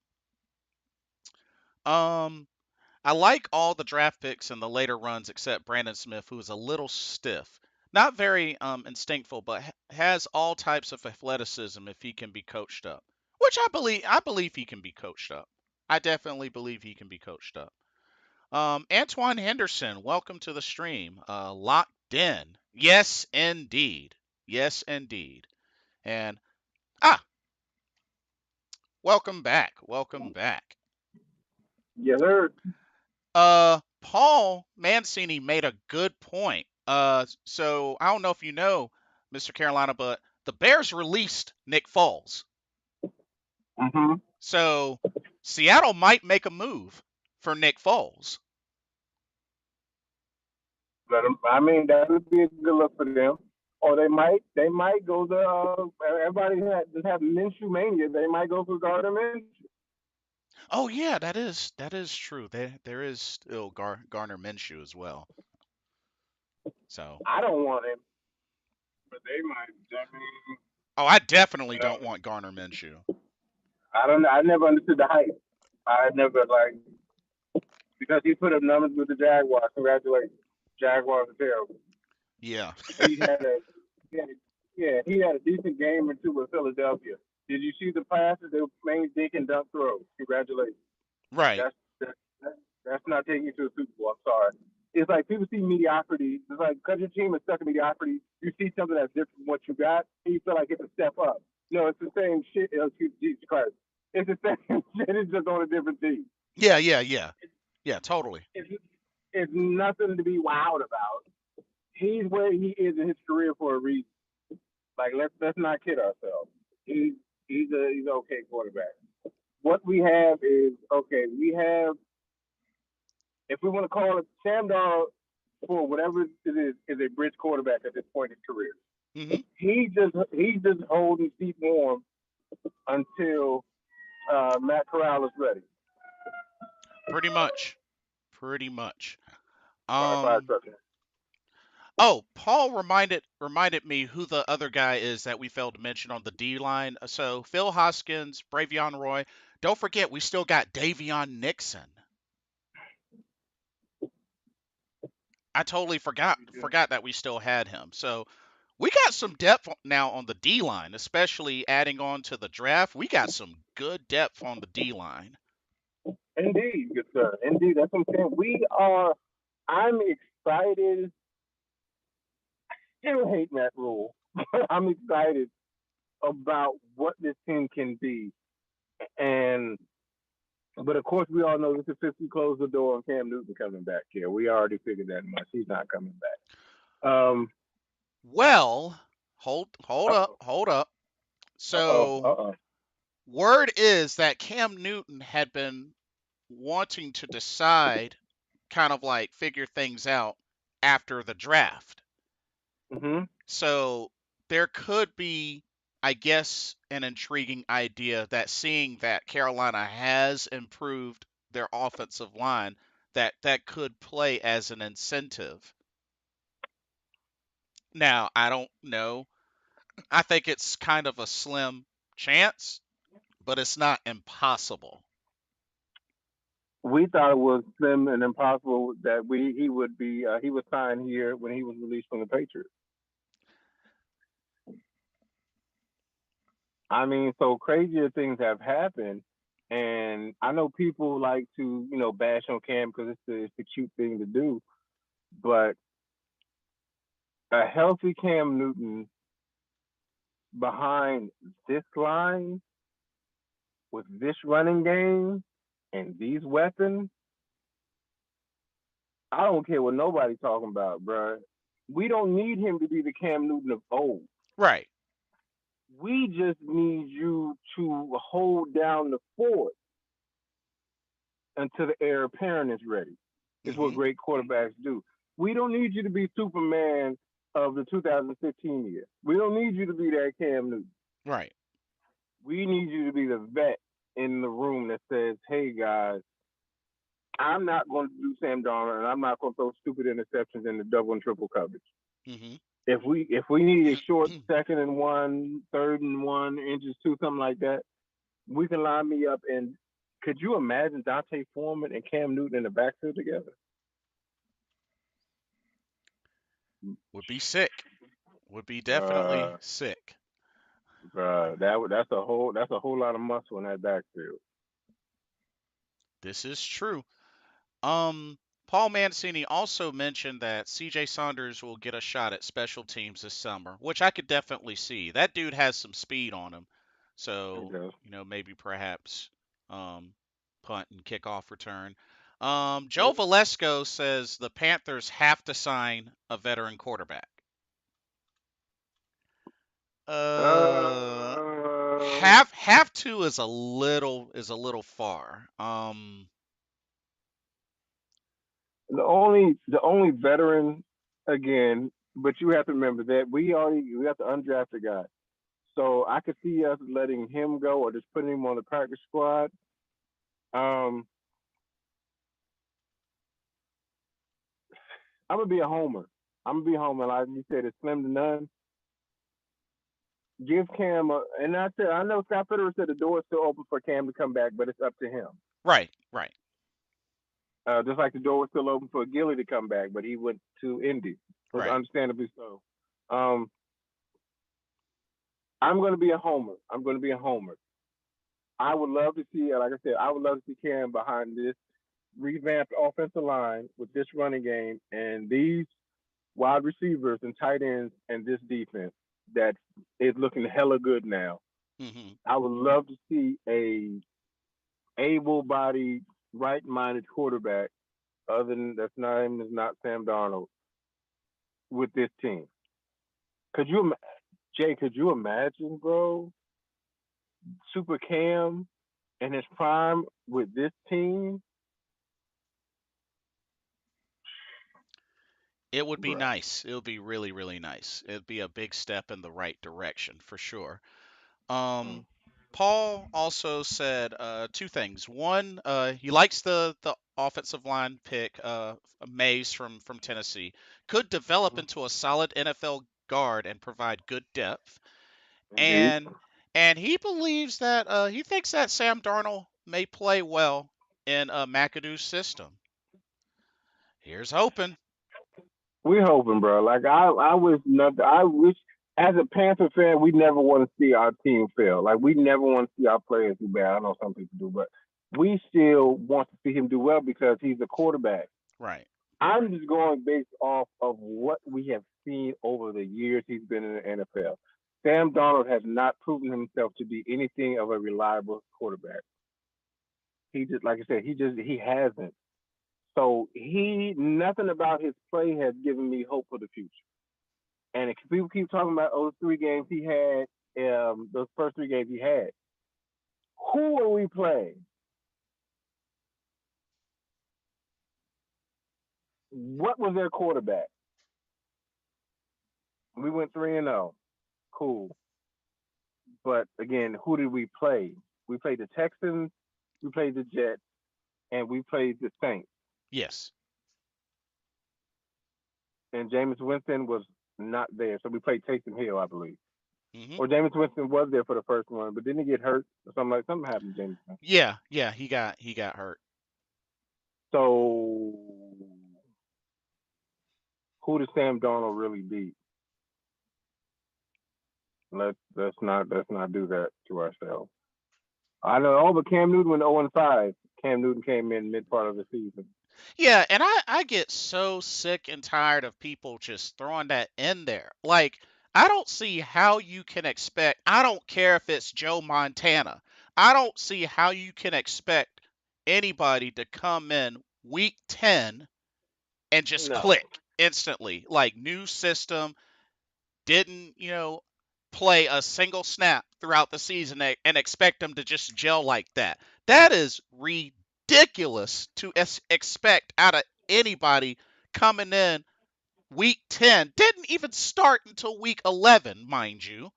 Um, I like all the draft picks in the later runs except Brandon Smith, who is a little stiff. Not very instinctful, but has all types of athleticism if he can be coached up. Which I believe he can be coached up. I definitely believe he can be coached up. Antoine Henderson, welcome to the stream. Locked in. Yes, indeed. Yes, indeed. And welcome back. Welcome back. Yeah, they're Paul Mancini made a good point. So I don't know if you know, Mr. Carolina, but the Bears released Nick Foles. mm-hmm. So Seattle might make a move for Nick Foles. Let them, I mean, that would be a good look for them. Or they might go the everybody just have Minshew mania. They might go for Gardner Minshew. Oh yeah, that is true. There is still Garner Minshew as well. So I don't want him, but they might. I mean, I definitely don't want Garner Minshew. I don't know. I never understood the hype. I never like because he put up numbers with the Jaguars. Congratulations, Jaguars are terrible. Yeah. He had a Yeah, he had a decent game or two with Philadelphia. Did you see the passes? They were main dink and dunk throws. Congratulations. Right. That's that's that's not taking you to a Super Bowl. I'm sorry. It's like people see mediocrity. It's like because your team is stuck in mediocrity, you see something that's different from what you got, and you feel like it's a step up. No, it's the same shit. Jesus Christ. It's the same shit. It's just on a different team. Yeah, yeah, yeah. Yeah, totally. It's, it's nothing to be wowed about. He's where he is in his career for a reason. Like let's not kid ourselves. He's he's an okay quarterback. What we have is okay. We have, if we want to call it, Sam Darnold, for whatever it is a bridge quarterback at this point in his career. Mhm. He's just holding feet warm until Matt Corral is ready. Pretty much. Pretty much. Fire Um truck. Oh, Paul reminded me who the other guy is that we failed to mention on the D line. So Phil Hoskins, Bravion Roy. Don't forget we still got Davion Nixon. I totally forgot that we still had him. So we got some depth now on the D line, especially adding on to the draft. We got some good depth on the D line. Indeed, good sir. Indeed, that's what I'm saying. We are. I'm excited. Still hate that rule. I'm excited about what this team can be, and but of course we all know this is 50 close the door on Cam Newton coming back here. We already figured that much. He's not coming back. Well, hold Uh up, oh. hold up. Uh oh. Uh So oh. word is that Cam Newton had been wanting to decide, kind of like figure things out after the draft. Mhm. So there could be, I guess, an intriguing idea that seeing that Carolina has improved their offensive line, that could play as an incentive. Now, I don't know. I think it's kind of a slim chance, but it's not impossible. We thought it was slim and impossible that he would be he was signed here when he was released from the Patriots. I mean, so crazier things have happened, and I know people like to bash on Cam because it's the cute thing to do, but a healthy Cam Newton behind this line with this running game and these weapons, I don't care what nobody's talking about, bro. We don't need him to be the Cam Newton of old. Right. We just need you to hold down the fort until the heir apparent is ready. Is what Mhm. great quarterbacks do. We don't need you to be Superman of the 2015 year. We don't need you to be that Cam Newton. Right. We need you to be the vet in the room that says, "Hey guys, I'm not going to do Sam Darnold, and I'm not going to throw stupid interceptions in the double and triple coverage. Mhm. If we need a short second and one, third and one, inches two, something like that, we can line me up. And could you imagine Dante Foreman and Cam Newton in the backfield together? Would be sick. Would be definitely Uh, sick. that's a whole lot of muscle in that backfield. This is true. Um, Paul Mancini also mentioned that CJ Saunders will get a shot at special teams this summer, which I could definitely see. That dude has some speed on him. So, Okay. maybe perhaps um, punt and kickoff return. Joe Valesco says the Panthers have to sign a veteran quarterback. Uh, Uh, have to is a little far. the only veteran again, but you have to remember that we have to undraft a guy. So I could see us letting him go or just putting him on the practice squad. Um, I'm gonna be a homer. I'm gonna be a homer. Like you said, it's slim to none. Give Cam and I know Scott Fitterer said the door is still open for Cam to come back, but it's up to him. Right, right, Just like the door was still open for Gilly to come back, but he went to Indy, was right. understandably so. Um, I'm going to be a homer. I'm going to be a homer. I would love to see, like I said, I would love to see Cam behind this revamped offensive line with this running game and these wide receivers and tight ends and this defense that is looking hella good now. Hmm. I would love to see a able-bodied, right-minded quarterback, other than that's name is not Sam Darnold, with this team. Could you, Jay? Could you imagine, bro? Super Cam in his prime with this team, It would be bro. nice. It would be really, really nice. It'd be a big step in the right direction for sure. Mm. Paul also said two things. One, he likes the offensive line pick, Mays from Tennessee. Could develop into a solid NFL guard and provide good depth. Indeed. And he believes that he thinks that Sam Darnold may play well in McAdoo's system. Here's hoping. We hoping, bro. Like I was not. I wish, as a Panther fan, we never want to see our team fail. Like we never want to see our players do bad. I know some people do, but we still want to see him do well because he's a quarterback. Right. I'm just going based off of what we have seen over the years he's been in the NFL. Sam Donald has not proven himself to be anything of a reliable quarterback. He just, like I said, he hasn't. So he nothing about his play has given me hope for the future. And if people keep talking about those 3 games he had, those first 3 games he had, who are we playing? What was their quarterback? We went 3-0. Cool. But again, who did we play? We played the Texans, we played the Jets, and we played the Saints. Yes. And Jameis Winston was not there. So we played Taysom Hill, I believe. Hmm. Or Jameis Winston was there for the first one, but didn't he get hurt or something like something happened to Jameis Winston? Yeah. Yeah. He got hurt. So who does Sam Darnold really beat? Let's not do that to ourselves. I know. Oh, but Cam Newton went 0-5. Cam Newton came in mid part of the season. Yeah, and I get so sick and tired of people just throwing that in there. Like, I don't see how you can expect, I don't care if it's Joe Montana. I don't see how you can expect anybody to come in week 10 and just No. click instantly. Like, new system, didn't, play a single snap throughout the season and expect them to just gel like that. That is ridiculous to expect out of anybody coming in week 10. Didn't even start until week 11, mind you.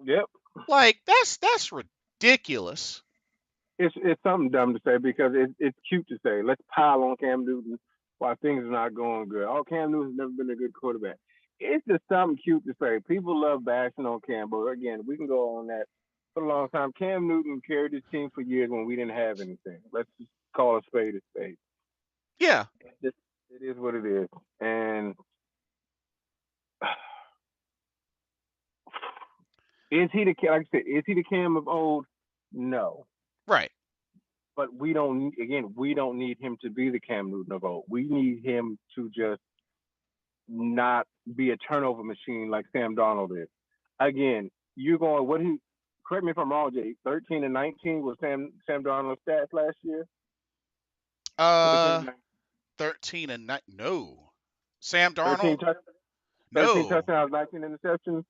Yep. Like that's ridiculous. It's something dumb to say because it's cute to say. Let's pile on Cam Newton while things are not going good. Oh, Cam Newton's never been a good quarterback. It's just something cute to say. People love bashing on Cam, but again, we can go on that for a long time. Cam Newton carried his team for years when we didn't have anything. Let's just call a spade a spade. Yeah, It is what it is. And is he the like I said? Is he the Cam of old? No. right. But we don't need him to be the Cam Newton of old. We need him to just not be a turnover machine like Sam Donald is. Again, you're going what he correct me if I'm wrong, Jay. 13-19 was Sam Donald's stats last year. Uh 13, 13 and 9. No. Sam 13, Darnold? 13 No. touchdowns, 19 interceptions.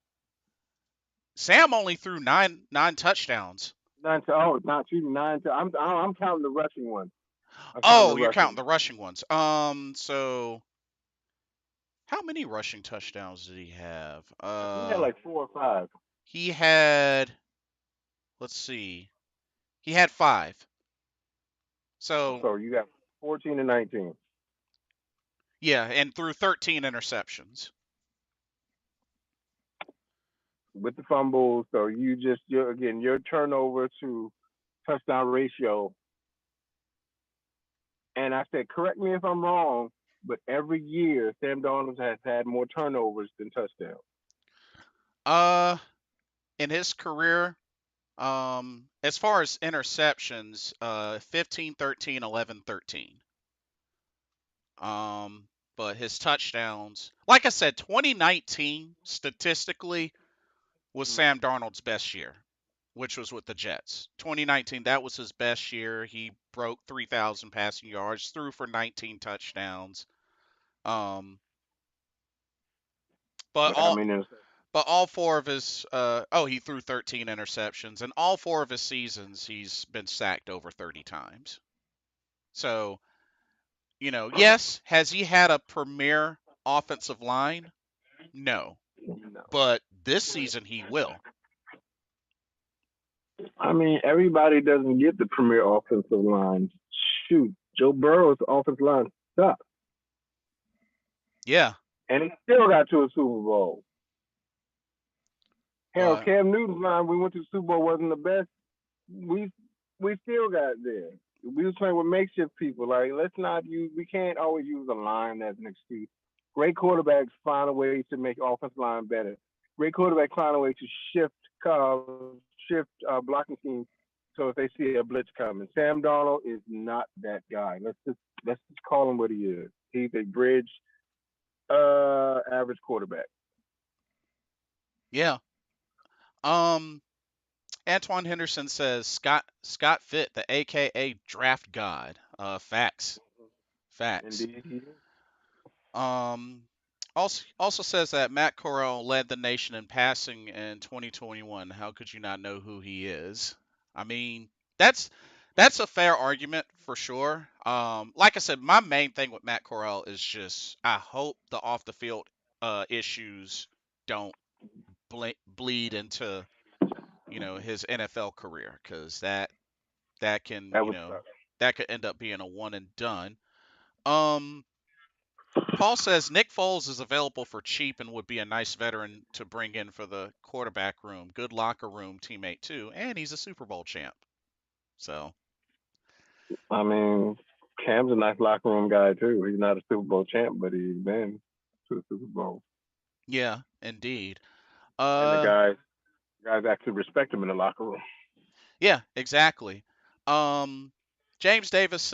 Sam only threw nine touchdowns. Not shooting 9. I'm counting the rushing one. I'm counting the Oh, you're rushing counting the one. rushing ones. So how many rushing touchdowns did he have? He had like 4 or 5. He had, let's see, he had 5. So So you got 14-19 yeah, and threw 13 interceptions. with the fumbles. So your turnover to touchdown ratio. And I said, correct me if I'm wrong, but every year Sam Darnold has had more turnovers than touchdowns. Uh, in his career, as far as interceptions, 15, 13, 11, 13. But his touchdowns, like I said, 2019 statistically was Sam Darnold's best year, which was with the Jets. 2019, that was his best year. He broke 3,000 passing yards, threw for 19 touchdowns. Um, but I all mean, but all four of his he threw 13 interceptions, and all four of his seasons he's been sacked over 30 times. So, yes, has he had a premier offensive line? No. no. But this season he will. I mean, everybody doesn't get the premier offensive line. Shoot, Joe Burrow's offensive line sucks, Yeah, and he still got to a Super Bowl. Hell, but Cam Newton's line, we went to the Super Bowl, wasn't the best. We still got there. We was playing with makeshift people. Like, let's not use. We can't always use a line as an excuse. Great quarterbacks find a way to make offensive line better. Great quarterbacks find a way to blocking teams. So if they see a blitz coming, Sam Darnold is not that guy. Let's just call him what he is. He's a bridge, average quarterback. yeah. Antoine Henderson says Scott Fitt, the AKA draft god. Facts. Facts. Indeed. Um, also says that Matt Corral led the nation in passing in 2021. How could you not know who he is? I mean, that's that's a fair argument for sure. Like I said, my main thing with Matt Corral is just I hope the off the field issues don't bleed into his NFL career, because that can That was that could end up being a one and done. Um, Paul says Nick Foles is available for cheap and would be a nice veteran to bring in for the quarterback room. Good locker room teammate too, and he's a Super Bowl champ. So I mean, Cam's a nice locker room guy too. He's not a Super Bowl champ, but he's been to the Super Bowl, yeah, indeed. and the Uh, guys actually respect him in the locker room. yeah, exactly. Um, James Davis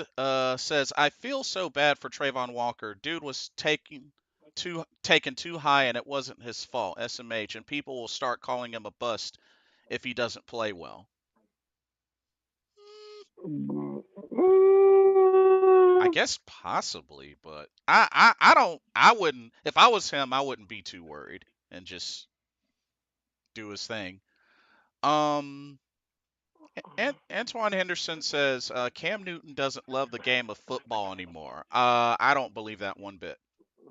says I feel so bad for Trayvon Walker. Dude was taken too high, and it wasn't his fault. SMH, and people will start calling him a bust if he doesn't play well. I guess possibly, but I don't I wouldn't, if I was him, I wouldn't be too worried and just do his thing. Um Antoine Henderson says Cam Newton doesn't love the game of football anymore. I don't believe that one bit.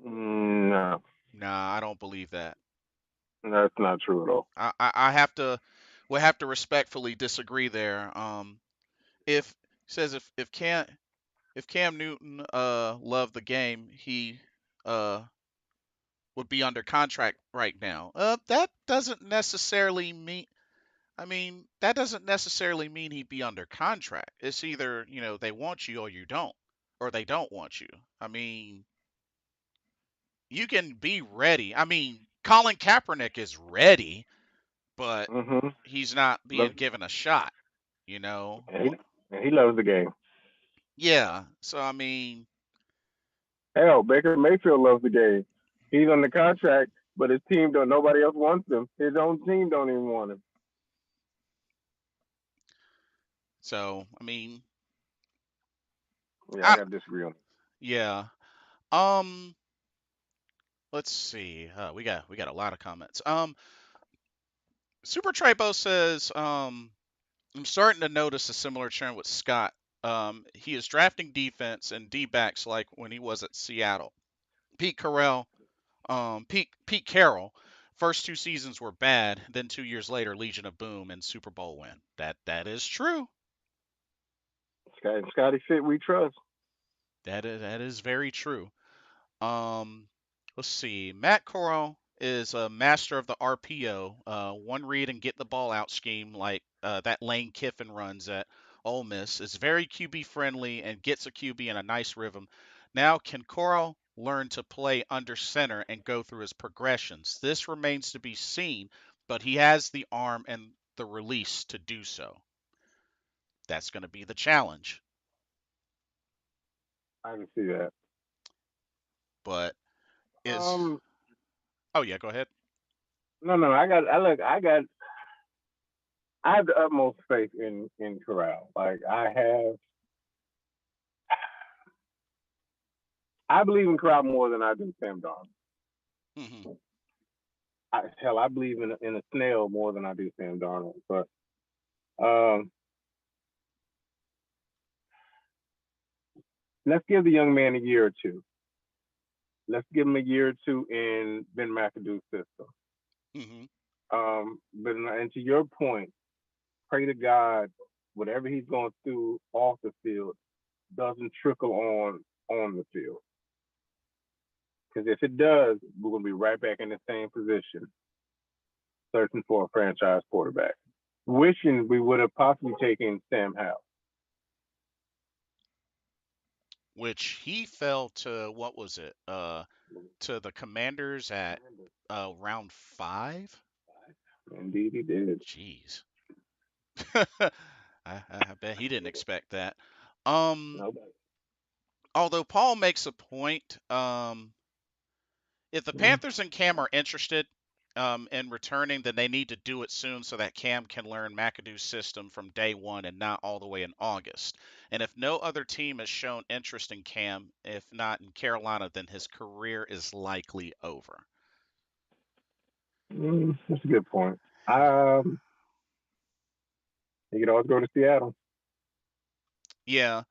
No, Nah, I don't believe that. that's not true at all. I have to we'll have to respectfully disagree there. If says if Cam Newton loved the game, he uh would be under contract right now. That doesn't necessarily mean. I mean, that doesn't necessarily mean he'd be under contract. It's either they want you or you don't, or they don't want you. I mean, you can be ready. I mean, Colin Kaepernick is ready, but Mm-hmm. he's not being Love, given a shot. You know. and he loves the game. Yeah. So I mean, Hell, Baker Mayfield loves the game. He's on the contract, but his team don't. Nobody else wants him. His own team don't even want him. so I mean, Yeah, I I gotta disagree on. yeah. Um, let's see. We got a lot of comments. Super Trabo says, I'm starting to notice a similar trend with Scott. He is drafting defense and D backs like when he was at Seattle. Pete Carroll, Pete Carroll, first two seasons were bad. Then 2 years later, Legion of Boom and Super Bowl win. That is true. Scotty Fit, we trust. That is very true. Um, let's see. Matt Corral is a master of the RPO, one read and get the ball out scheme like that Lane Kiffin runs at Ole Miss. Is very QB friendly and gets a QB in a nice rhythm. Now, can Corral learn to play under center and go through his progressions? This remains to be seen, but he has the arm and the release to do so. That's going to be the challenge. I can see that. But is Um, oh yeah, go ahead. no. I have the utmost faith in Corral. Like I believe in Corral more than I do Sam Darnold. Hmm. I believe in a snail more than I do Sam Darnold. But um, let's give the young man a year or two. Let's give him a year or two in Ben McAdoo's system. Hmm. And to your point, pray to God, whatever he's going through off the field doesn't trickle on the field. Because if it does, we're going to be right back in the same position, searching for a franchise quarterback. Wishing we would have possibly taken Sam Howell. Which he fell to, what was it? To the Commanders at round 5. Indeed, he did. Jeez. I bet he didn't expect that. Um, Nobody. Although Paul makes a point, if the Panthers and Cam are interested in returning, then they need to do it soon so that Cam can learn McAdoo's system from day one and not all the way in August. And if no other team has shown interest in Cam, if not in Carolina, then his career is likely over. That's a good point. You could always go to Seattle. Yeah.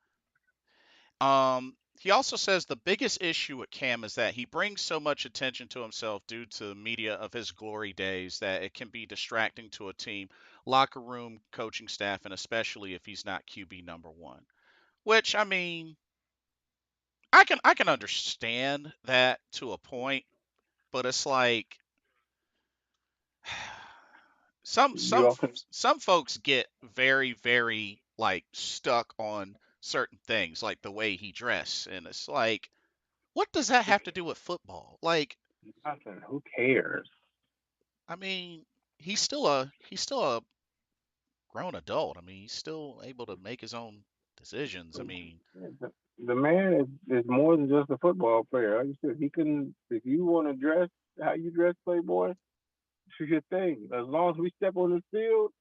He also says the biggest issue with Cam is that he brings so much attention to himself due to the media of his glory days that it can be distracting to a team, locker room, coaching staff, and especially if he's not QB number one. Which, I mean, I can understand that to a point, but it's like some You some also some folks get very very like stuck on certain things like the way he dressed, and it's like, what does that have to do with football? Like, nothing. Who cares? I mean, he's still a grown adult. I mean, he's still able to make his own decisions. I mean, The man is more than just a football player. Like you said, he can. If you want to dress how you dress, Playboy, it's your thing. As long as we step on the field,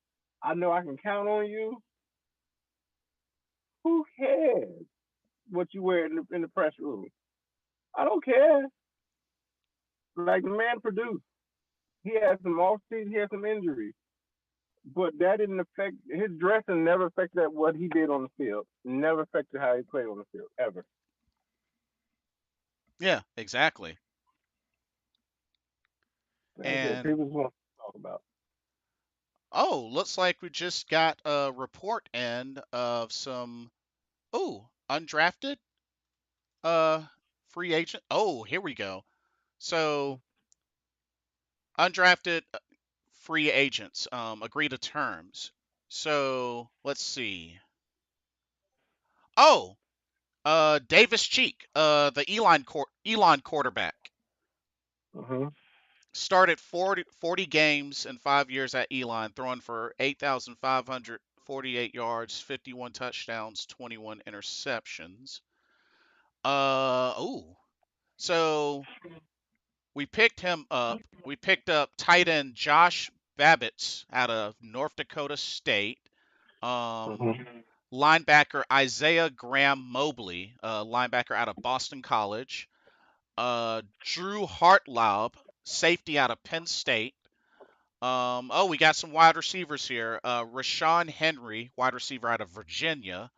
I know I can count on you. Who cares what you wear in the press room? I don't care. Like the man produced. He had some off season, he had some injuries. But that didn't affect his dressing never affected what he did on the field. Never affected how he played on the field, ever. yeah, exactly. That's what And people want to talk about. oh, looks like we just got a report end of some undrafted uh free agent. Oh, here we go. So undrafted free agents agree to terms. So let's see. Oh, Davis Cheek, the Elon quarterback, Mm-hmm. started 40 games in 5 years at Elon, throwing for 8,548 yards, 51 touchdowns, 21 interceptions. Oh, so we picked him up. We picked up tight end Josh Babbitts out of North Dakota State. Um, Mm-hmm. Linebacker Isaiah Graham Mobley, linebacker out of Boston College. Drew Hartlaub, safety out of Penn State. We got some wide receivers here. Rashawn Henry, wide receiver out of Virginia.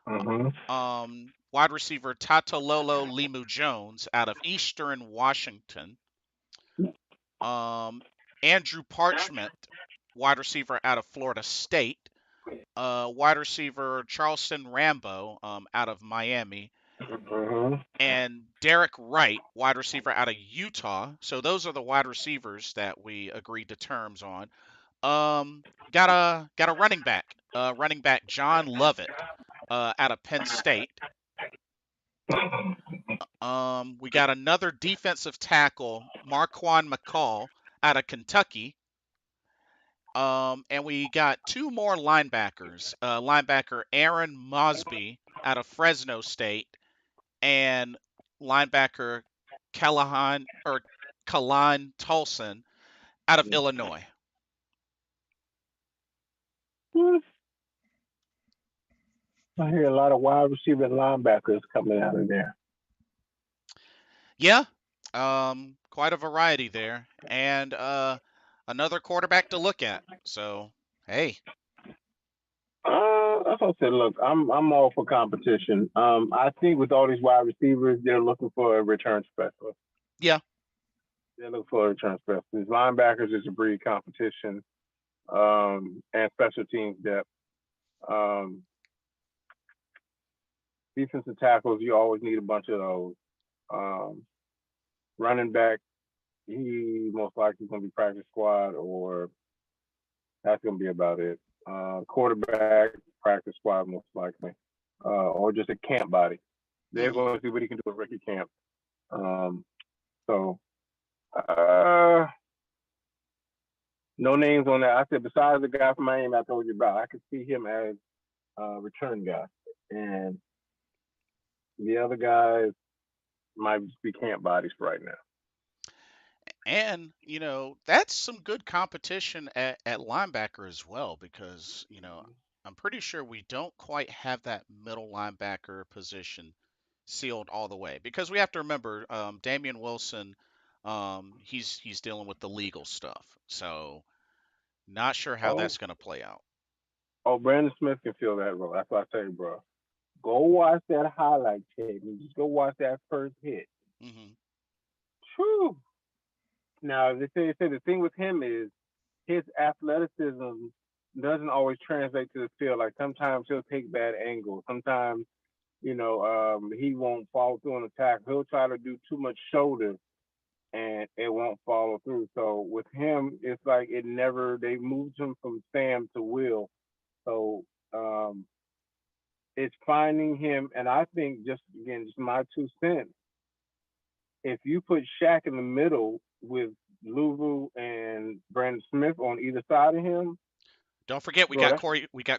Mm-hmm. Wide receiver Tatalolo Limu Jones out of Eastern Washington. Um, Andrew Parchment, wide receiver out of Florida State. Wide receiver Charleston Rambo out of Miami. Mm-hmm. And Derek Wright, wide receiver out of Utah. So those are the wide receivers that we agreed to terms on. Um, got a running back John Lovett, out of Penn State. We got another defensive tackle, Marquan McCall, out of Kentucky. And we got two more linebackers. Linebacker Aaron Mosby out of Fresno State and linebacker Kalin Tolson out of Illinois. Hmm. I hear a lot of wide receiver and linebackers coming out of there. Yeah, quite a variety there, and another quarterback to look at. So, hey, That's what I said. Look, I'm all for competition. I think with all these wide receivers, they're looking for a return specialist. yeah, They're looking for a return specialist. Linebackers is a breed competition, and special teams depth. Um, Defensive tackles, you always need a bunch of those. Um, Running back, he most likely going to be practice squad, or that's going to be about it. Quarterback, practice squad, most likely, or just a camp body. They're hmm going to see what he can do at rookie camp. Um, so, uh, no names on that. I said besides the guy from Miami I told you about, I could see him as a return guy, and the other guys might just be camp bodies right now. and that's some good competition at linebacker as well because I'm pretty sure we don't quite have that middle linebacker position sealed all the way because we have to remember Damian Wilson, he's dealing with the legal stuff, so not sure how Oh, that's going to play out. Brandon Smith can fill that role. That's what I tell you, bro. Go watch that highlight tape and just go watch that first hit. hmm True. Now they say the thing with him is his athleticism doesn't always translate to the field. Like sometimes he'll take bad angles. Sometimes he won't follow through on attack. He'll try to do too much shoulder and it won't follow through. So with him, it's like it never. They moved him from Sam to Will. So it's finding him, and I think just again, just my 2 cents. If you put Shaq in the middle with Louvu and Brandon Smith on either side of him, Don't forget we bro, got that's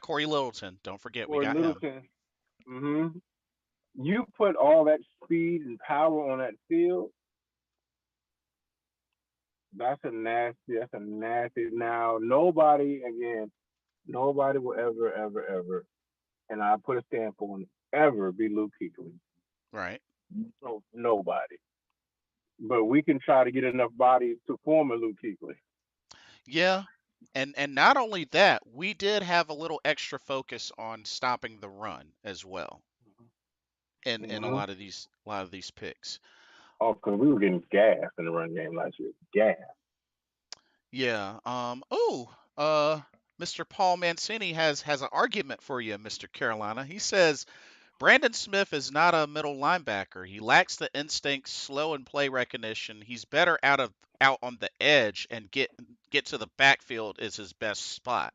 Corey Littleton. Don't forget we Corey got him. Littleton. hmm You put all that speed and power on that field. That's a nasty. That's a nasty. Now nobody will ever, and I put a stamp on ever be Luke Kuechly. Right. No, nobody. But we can try to get enough bodies to form a Luke Kuechly. Yeah. And not only that, we did have a little extra focus on stopping the run as well in Mm-hmm. a lot of these picks. Oh, because we were getting gas in the run game last year. Gas. Yeah. Mr. Paul Mancini has an argument for you, Mr. Carolina. He says Brandon Smith is not a middle linebacker. He lacks the instinct, slow and play recognition. He's better out on the edge and get to the backfield is his best spot.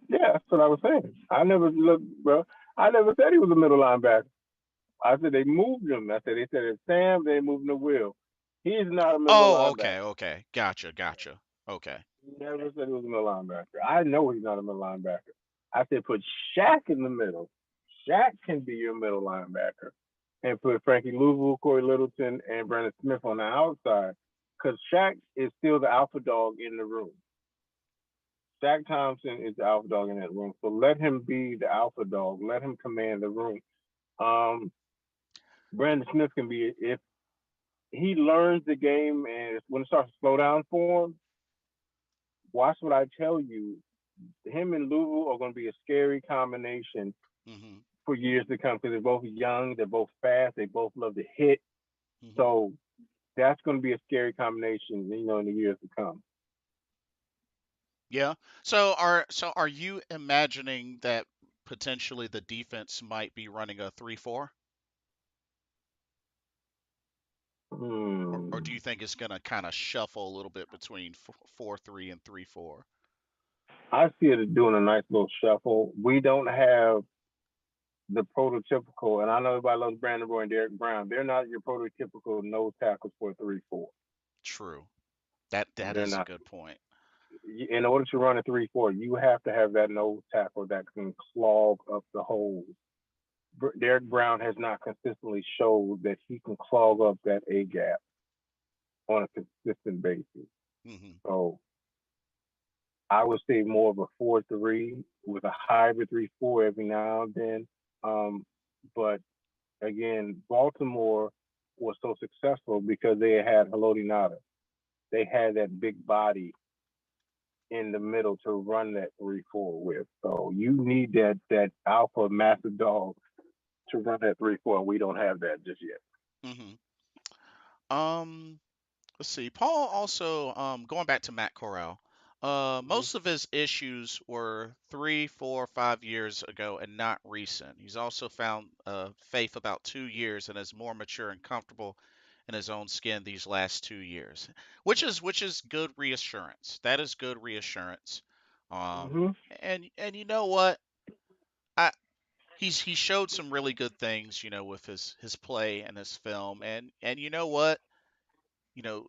Yeah, that's what I was saying. I never looked, bro. I never said he was a middle linebacker. I said they moved him. I said they said it's Sam, they moved him to Will. He's not a middle Oh, linebacker. okay. Gotcha. Okay. He never said he was a middle linebacker. I know he's not a middle linebacker. I said put Shaq in the middle. Shaq can be your middle linebacker. And put Frankie Louisville, Corey Littleton, and Brandon Smith on the outside. Because Shaq is still the alpha dog in the room. Shaq Thompson is the alpha dog in that room. So let him be the alpha dog. Let him command the room. Um, Brandon Smith can be, if he learns the game and when it starts to slow down for him, watch what I tell you. Him and Louisville are going to be a scary combination hmm for years to come because they're both young, they're both fast, they both love to hit. hmm So that's going to be a scary combination, in the years to come. Yeah. So are you imagining that potentially the defense might be running a 3-4? Or Hmm. do you think it's going to kind of shuffle a little bit between 4-3 and 3-4? I see it doing a nice little shuffle. We don't have the prototypical, and I know everybody loves Brandon Roy and Derek Brown. They're not your prototypical nose tackles for 3-4. True. That They're is a not. good point. In order to run a 3-4, you have to have that nose tackle that can clog up the holes. Derek Brown has not consistently showed that he can clog up that A gap on a consistent basis. Hmm. So I would say more of a 4-3 with a hybrid 3-4 every now and then. But again, Baltimore was so successful because they had Haloti Nada. They had that big body in the middle to run that 3-4 with. So you need that alpha massive dog to run that 3-4. We don't have that just yet. Hmm. Um, let's see. Paul also, going back to Matt Corral, Mm-hmm. most of his issues were 3, 4, 5 years ago and not recent. He's also found faith about 2 years and is more mature and comfortable in his own skin these last 2 years, which is good reassurance. That is good reassurance. Um, Mm-hmm. and you know what? I he showed some really good things, with his play and his film, and you know what?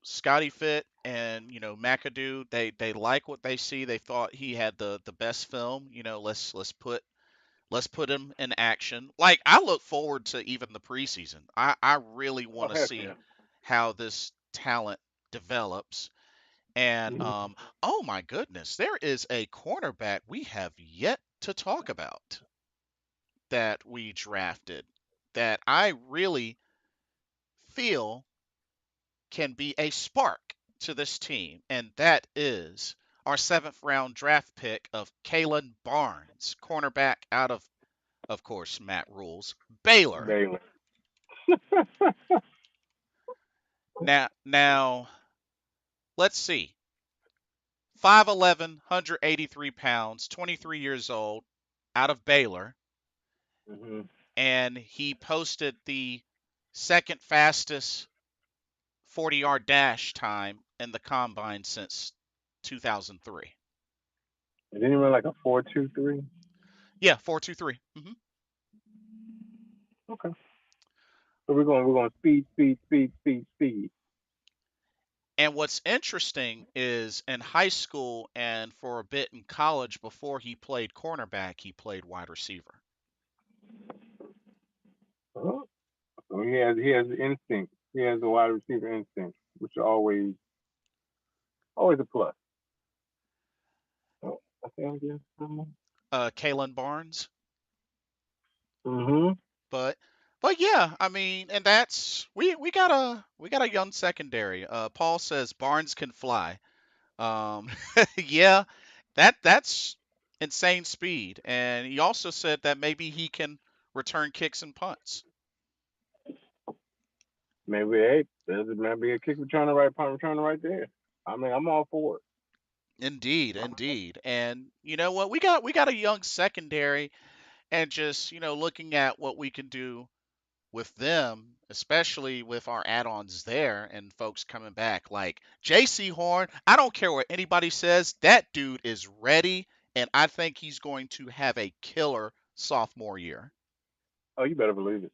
Scotty Fit and McAdoo, they like what they see. They thought he had the best film. Let's put him in action. Like, I look forward to even the preseason. I really Oh want to heck yeah. see how this talent develops. And Mm-hmm. oh my goodness, there is a cornerback we have yet to talk about that we drafted that I really feel can be a spark to this team, and that is our seventh round draft pick of Kalin Barnes, cornerback out of course, Matt Rules, Baylor. Daily. Now, let's see. 5'11", 183 pounds, 23 years old, out of Baylor, Mm-hmm. and he posted the second fastest 40-yard dash time in the combine since 2003. And then he run like a 4-2-3. Yeah, 4.23. Mm-hmm. Okay. So we're going speed, speed, speed, speed, speed. And what's interesting is in high school and for a bit in college before he played cornerback, he played wide receiver. Uh-huh. So he has the instinct. He has the wide receiver instinct, which are always a plus. So I think I'm just Kalen Barnes. mm-hmm. But yeah, I mean, and that's we got a young secondary. Paul says Barnes can fly. Um, yeah, that's insane speed. And he also said that maybe he can return kicks and punts. Maybe hey, there's maybe a kick returner right punt returner right there. I mean, I'm all for it. Indeed, indeed. And you know what? We got a young secondary, and just, looking at what we can do with them, especially with our add-ons there and folks coming back like JC Horn. I don't care what anybody says. That dude is ready, and I think he's going to have a killer sophomore year. Oh, you better believe it.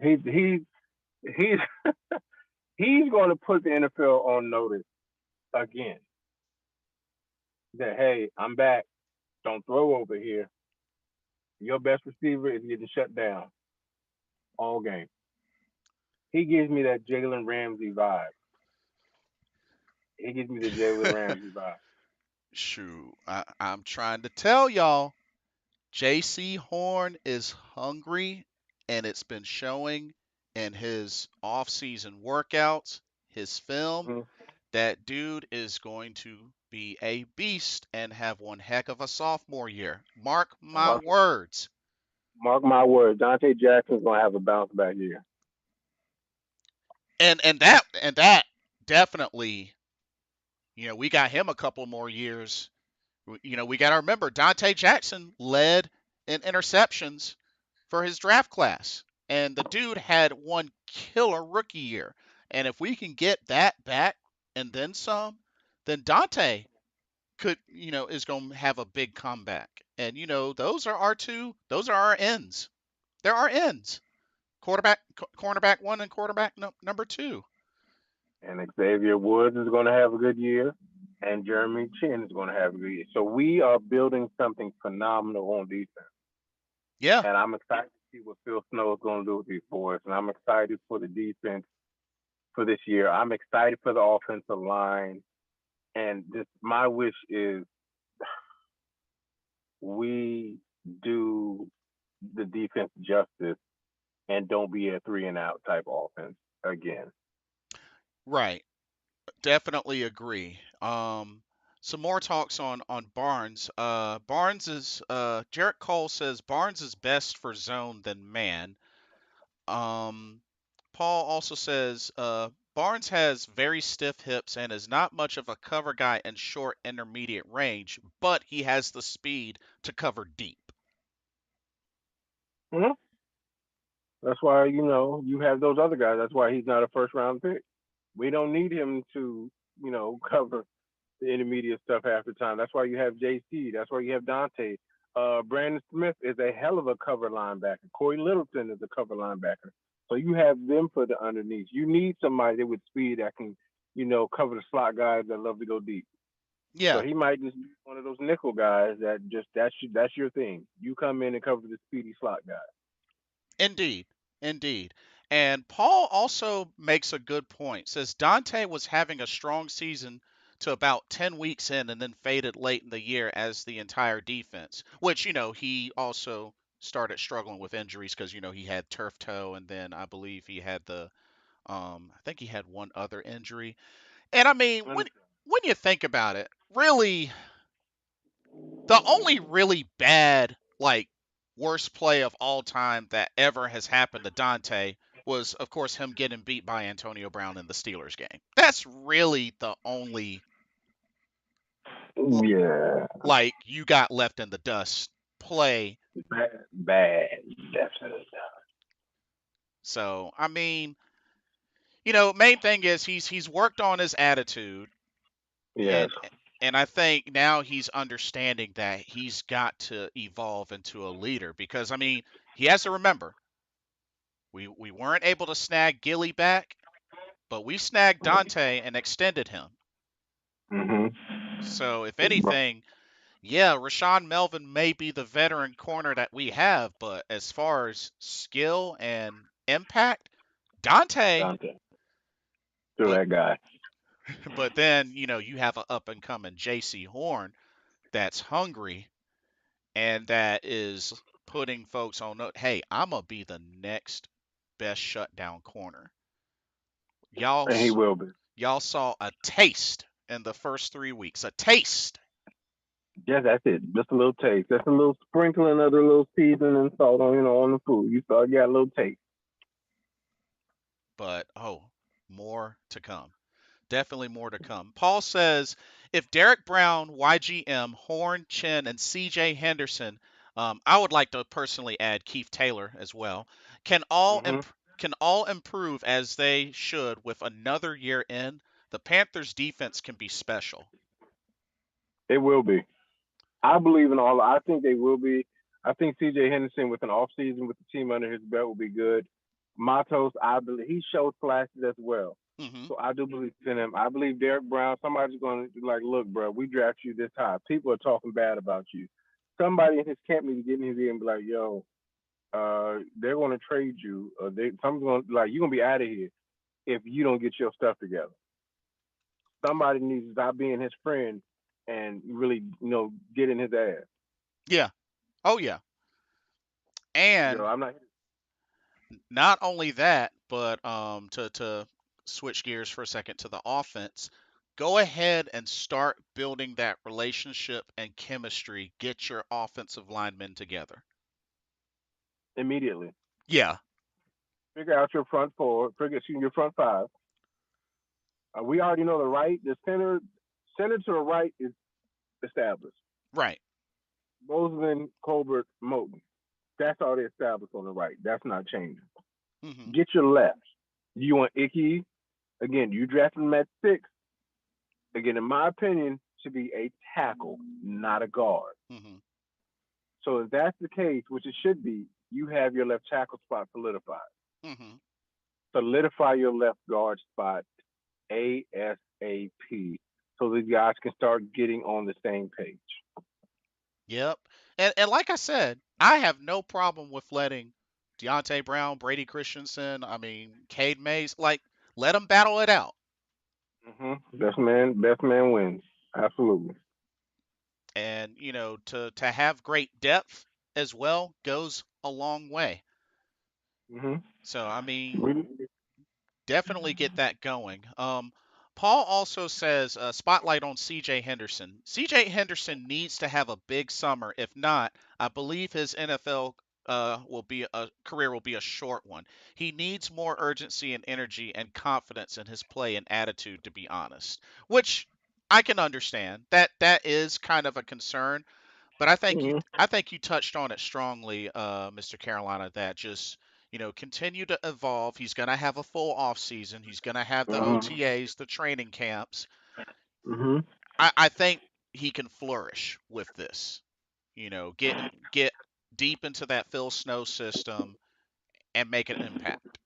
He he's he's going to put the NFL on notice again that hey, I'm back. Don't throw over here. Your best receiver is getting shut down all game. He gives me that Jalen Ramsey vibe. He gives me the Jalen Ramsey vibe. Shoot, I'm trying to tell y'all, JC Horn is hungry, and it's been showing in his off-season workouts, his film. Mm-hmm. That dude is going to be a beast and have one heck of a sophomore year. Mark my Mark, words. mark my words. Dante Jackson's going to have a bounce back year. And that definitely, we got him a couple more years. We got to remember Dante Jackson led in interceptions for his draft class, and the dude had one killer rookie year. And if we can get that back and then some, then Dante is going to have a big comeback. And those are our ends. There are ends. Cornerback one and quarterback number two. And Xavier Woods is going to have a good year. and Jeremy Chin is going to have a good year. So we are building something phenomenal on defense, Yeah. and I'm excited to see what Phil Snow is going to do with these boys, and I'm excited for the defense for this year. I'm excited for the offensive line, and just my wish is we do the defense justice and don't be a three and out type offense again. Right. Definitely agree. Some more talks on Barnes. Barnes is Jarrett Cole says Barnes is best for zone than man. Um, Paul also says Barnes has very stiff hips and is not much of a cover guy in short intermediate range, but he has the speed to cover deep. Mhm. That's why you have those other guys. That's why he's not a first round pick. We don't need him to cover the intermediate stuff half the time. That's why you have JC. That's why you have Dante. Brandon Smith is a hell of a cover linebacker. Corey Littleton is a cover linebacker. So you have them for the underneath. You need somebody with speed that can, cover the slot guys that love to go deep. So Yeah, he might just be one of those nickel guys that just that's your thing. You come in and cover the speedy slot guy. indeed. Indeed. And Paul also makes a good point. Says Dante was having a strong season to about 10 weeks in and then faded late in the year as the entire defense, which, he also started struggling with injuries because, he had turf toe and then I believe he had I think he had one other injury. And I mean, when you think about it, really, the only really bad, like, worst play of all time that ever has happened to Dante was, of course, him getting beat by Antonio Brown in the Steelers game. That's really the only, Yeah, like, you got left in the dust play. bad, definitely. So, I mean, main thing is he's worked on his attitude, Yes. and I think now he's understanding that he's got to evolve into a leader because I mean he has to remember we weren't able to snag Gilly back, but we snagged Dante and extended him. Mm-hmm. So if anything, yeah, Rashawn Melvin may be the veteran corner that we have, but as far as skill and impact, Dante. Dante, still But that guy. then you have an up and coming J.C. Horn that's hungry and that is putting folks on note. Hey, I'm gonna be the next best shutdown corner. Y'all, And he will be. y'all saw a taste in the first 3 weeks. A taste, Yes, that's it. Just a little taste. Just a little sprinkling of the little seasoning and salt on the food. You got a little taste. but more to come. Definitely more to come. Paul says if Derek Brown, YGM, Horn, Chin, and Cj Henderson, I would like to personally add Keith Taylor as well, can all Hmm. improve as they should with another year in, the Panthers defense can be special. It will be. I believe in all. I think they will be. I think Cj Henderson with an off season with the team under his belt will be good. Matos, I believe he showed flashes as well. Hmm. So I do believe in him. I believe Derek Brown. Somebody's going to like, look, bro, we draft you this high. People are talking bad about you. Somebody in his camp needs to get in his ear and be like, yo, they're going to trade you. Someone's going to like, you're going to be out of here if you don't get your stuff together. Somebody needs to stop being his friend and really, get in his ass. Yeah. Oh yeah. And I'm not. not only that, but to switch gears for a second to the offense, go ahead and start building that relationship and chemistry. Get your offensive linemen together. Immediately. Yeah. Figure out your front four. Your front five. We already know the right. The center to the right is established. Right. Bozeman, Colbert, Moton. That's all they established on the right. That's not changing. Hmm. Get your left. You want Icky? Again, you drafted him at 6. Again, in my opinion, should be a tackle, not a guard. Hmm. So if that's the case, which it should be, you have your left tackle spot solidified. Hmm. Solidify your left guard spot ASAP. so the guys can start getting on the same page. Yep. And like I said, I have no problem with letting Deontay Brown, Brady Christensen, I mean, Cade Mays, like, let them battle it out. Best man wins. Absolutely. And, to have great depth as well goes a long way. hmm So, I mean, We, definitely get that going. Paul also says spotlight on Cj Henderson. Cj Henderson needs to have a big summer. If not, I believe his NFL career will be a short one. He needs more urgency and energy and confidence in his play and attitude, to be honest. Which I can understand. That is kind of a concern. But hmm I think you touched on it strongly, Mr. Carolina, that just continue to evolve. He's going to have a full off season. He's going to have the hmm OTAs, the training camps. hmm I think he can flourish with this. Get deep into that Phil Snow system and make an impact.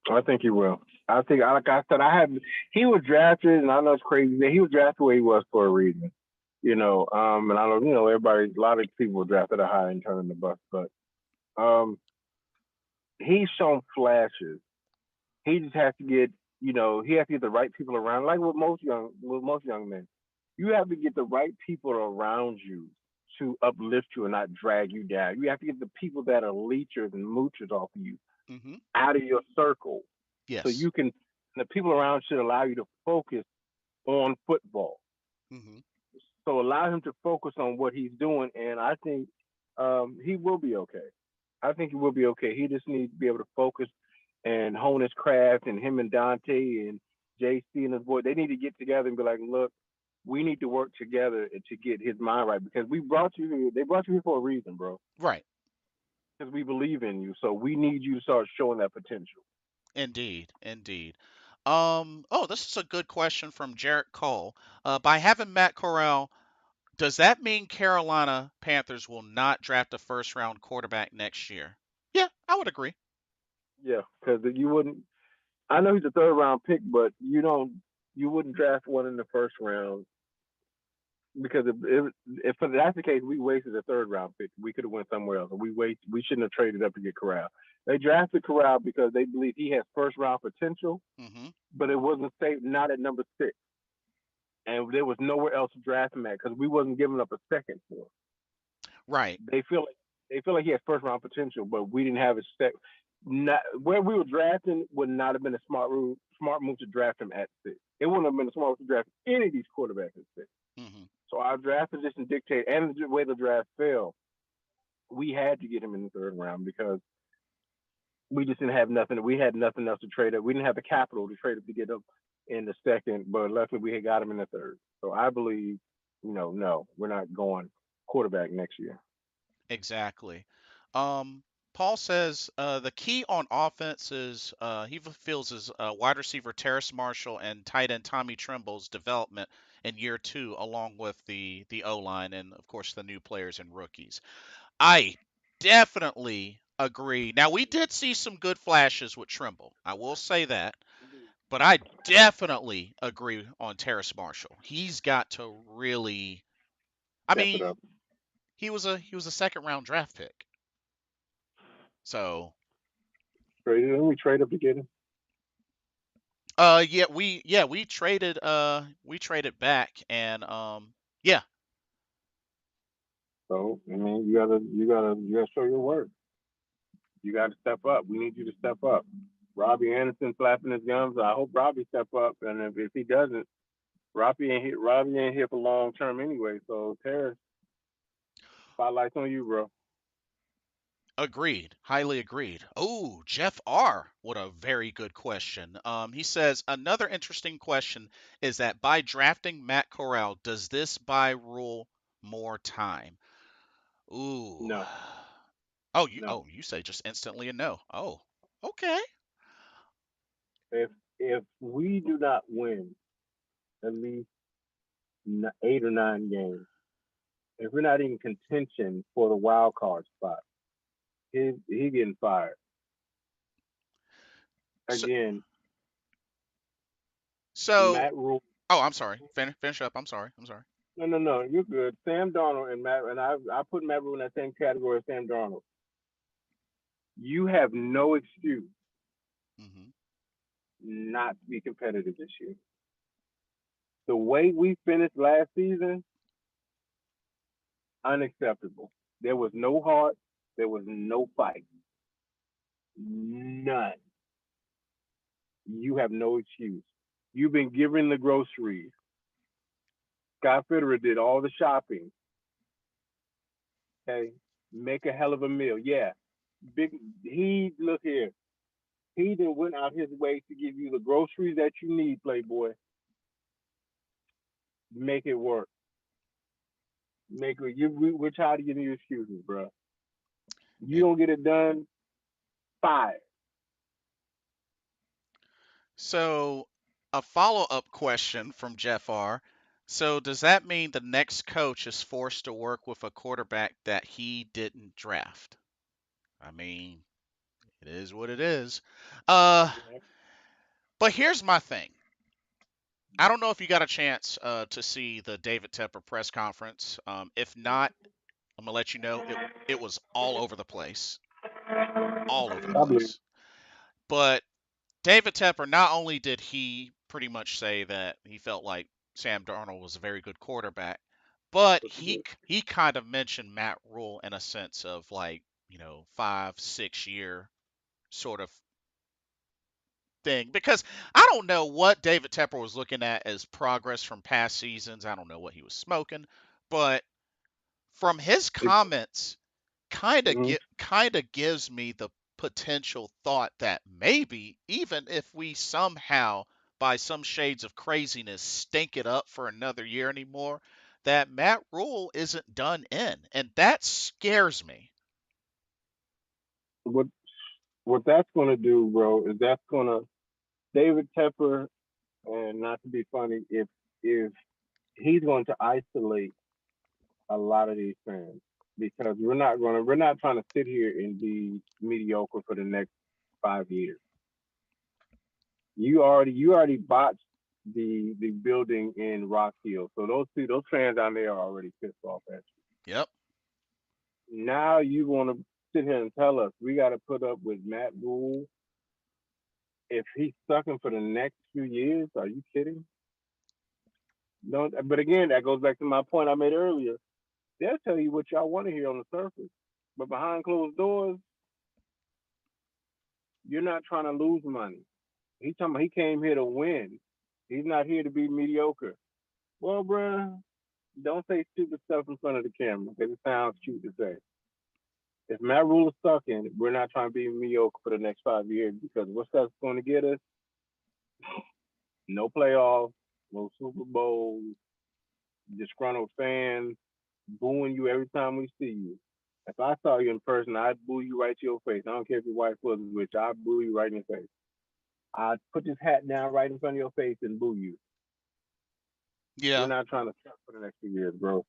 I think he will. I think, like I said, he was drafted, and I know it's crazy that he was drafted where he was for a reason. And I don't, everybody, a lot of people were drafted a high and turning the bus, but um, he's shown flashes. He just has to get, he has to get the right people around. Like with most young men, you have to get the right people around you to uplift you and not drag you down. You have to get the people that are leechers and moochers off of you Hmm. out of your circle, so Yes. you can. The people around should allow you to focus on football. Hmm. So allow him to focus on what he's doing, and I think he will be okay. I think he will be okay. He just needs to be able to focus and hone his craft. And him and Dante and JC and his boy, they need to get together and be like, look, we need to work together to get his mind right because we brought you here. They brought you here for a reason, bro. Right. Because we believe in you. So we need you to start showing that potential. Indeed. Indeed. Oh, this is a good question from Jarrett Cole. By having Matt Corral, does that mean Carolina Panthers will not draft a first round quarterback next year? Yeah, I would agree. Yeah, because you wouldn't. I know he's a third round pick, but you wouldn't draft one in the first round because if that's the case, we wasted a third round pick. We could have went somewhere else. We shouldn't have traded up to get Corral. They drafted Corral because they believe he has first round potential, Hmm. but it wasn't safe. Not at number 6, and there was nowhere else to draft him at because we wasn't giving up a second for him. Right. They feel like he has first round potential, but we didn't have a set. Not where we were drafting would not have been a smart move to draft him at 6. It wouldn't have been a smart move to draft any of these quarterbacks at 6. Hmm. So our draft position dictated, and the way the draft fell, we had to get him in the third round because we just didn't have nothing. We had nothing else to trade up. We didn't have the capital to trade up to get him in the second, but luckily we had got him in the third. So I believe, no, we're not going quarterback next year. Exactly. Um, Paul says the key on offense is he feels is wide receiver Terrace Marshall and tight end Tommy Tremble's development in year 2, along with the O line and of course the new players and rookies. I definitely agree. Now we did see some good flashes with Trimble. I will say that, but I definitely agree on Terrace Marshall. He's got to really. I Step it mean, up. he was a second round draft pick. So, We trade up to get him. we traded back and yeah, So I mean, you gotta show your work. You got to step up. We need you to step up. Robbie Anderson flapping his gums. I hope Robbie step up, and if he doesn't, Robbie ain't here for long term anyway. So Terrace, spotlight's on you, bro. agreed, highly agreed. Oh, Jeff R, what a very good question. He says another interesting question is that by drafting Matt Corral, does this buy Rule more time? Ooh. No, no. You say just instantly a no. Oh, okay. If we do not win at least 8 or 9 games, if we're not in contention for the wild card spot, he getting fired So, again. so Matt Rule. Oh, I'm sorry. Finish up. I'm sorry. I'm sorry. No, no, no. You're good. Sam Darnold and Matt, and I put Matt Rule in that same category as Sam Darnold. You have no excuse Hmm. not to be competitive this year. The way we finished last season, unacceptable. There was no heart. There was no fight. None. You have no excuse. You've been given the groceries. Scott Fitterer did all the shopping. Okay, make a hell of a meal. Yeah, big. He look here. He done went out his way to give you the groceries that you need, Playboy. Make it work. Make it. We're tired of giving you excuses, bro. You And don't get it done. Five. so, a follow-up question from Jeff R. So, does that mean the next coach is forced to work with a quarterback that he didn't draft? I mean, it is what it is. Uh, but here's my thing. I don't know if you got a chance to see the David Tepper press conference. If not, I'm gonna let you know it was all over the place, all over the I believe. place. But David Tepper, not only did he pretty much say that he felt like Sam Darnold was a very good quarterback, but he kind of mentioned Matt Rule in a sense of like 5 6 year sort of thing because I don't know what David Tepper was looking at as progress from past seasons. I don't know what he was smoking, but from his comments, Mm-hmm. kind of gives me the potential thought that maybe even if we somehow by some shades of craziness stink it up for another year anymore, that Matt Rule isn't done in, and that scares me. What that's gonna do, bro, is that's gonna David Tepper, and not to be funny, if he's going to isolate a lot of these fans because we're not trying to sit here and be mediocre for the next 5 years. You already botched the building in Rock Hill, so those fans down there are already pissed off at Yep. you. Now you want to sit here and tell us we got to put up with Matt Rule if he's sucking for the next few years? Are you kidding? Don't. But again, that goes back to my point I made earlier. They'll tell you what y'all want to hear on the surface, but behind closed doors, you're not trying to lose money. He's talking about he came here to win. He's not here to be mediocre. Well, bruh, don't say stupid stuff in front of the camera because it sounds cute to say. If Matt Rule is stuck in, we're not trying to be mediocre for the next 5 years because what's that's going to get us? No playoffs, no Super Bowls, disgruntled fans booing you every time we see you. If I saw you in person, I'd boo you right to your face. I don't care if your wife was rich, I'd boo you right in your face. I'd put this hat down right in front of your face and boo you. We're Yeah. not trying to suck for the next few years, bro.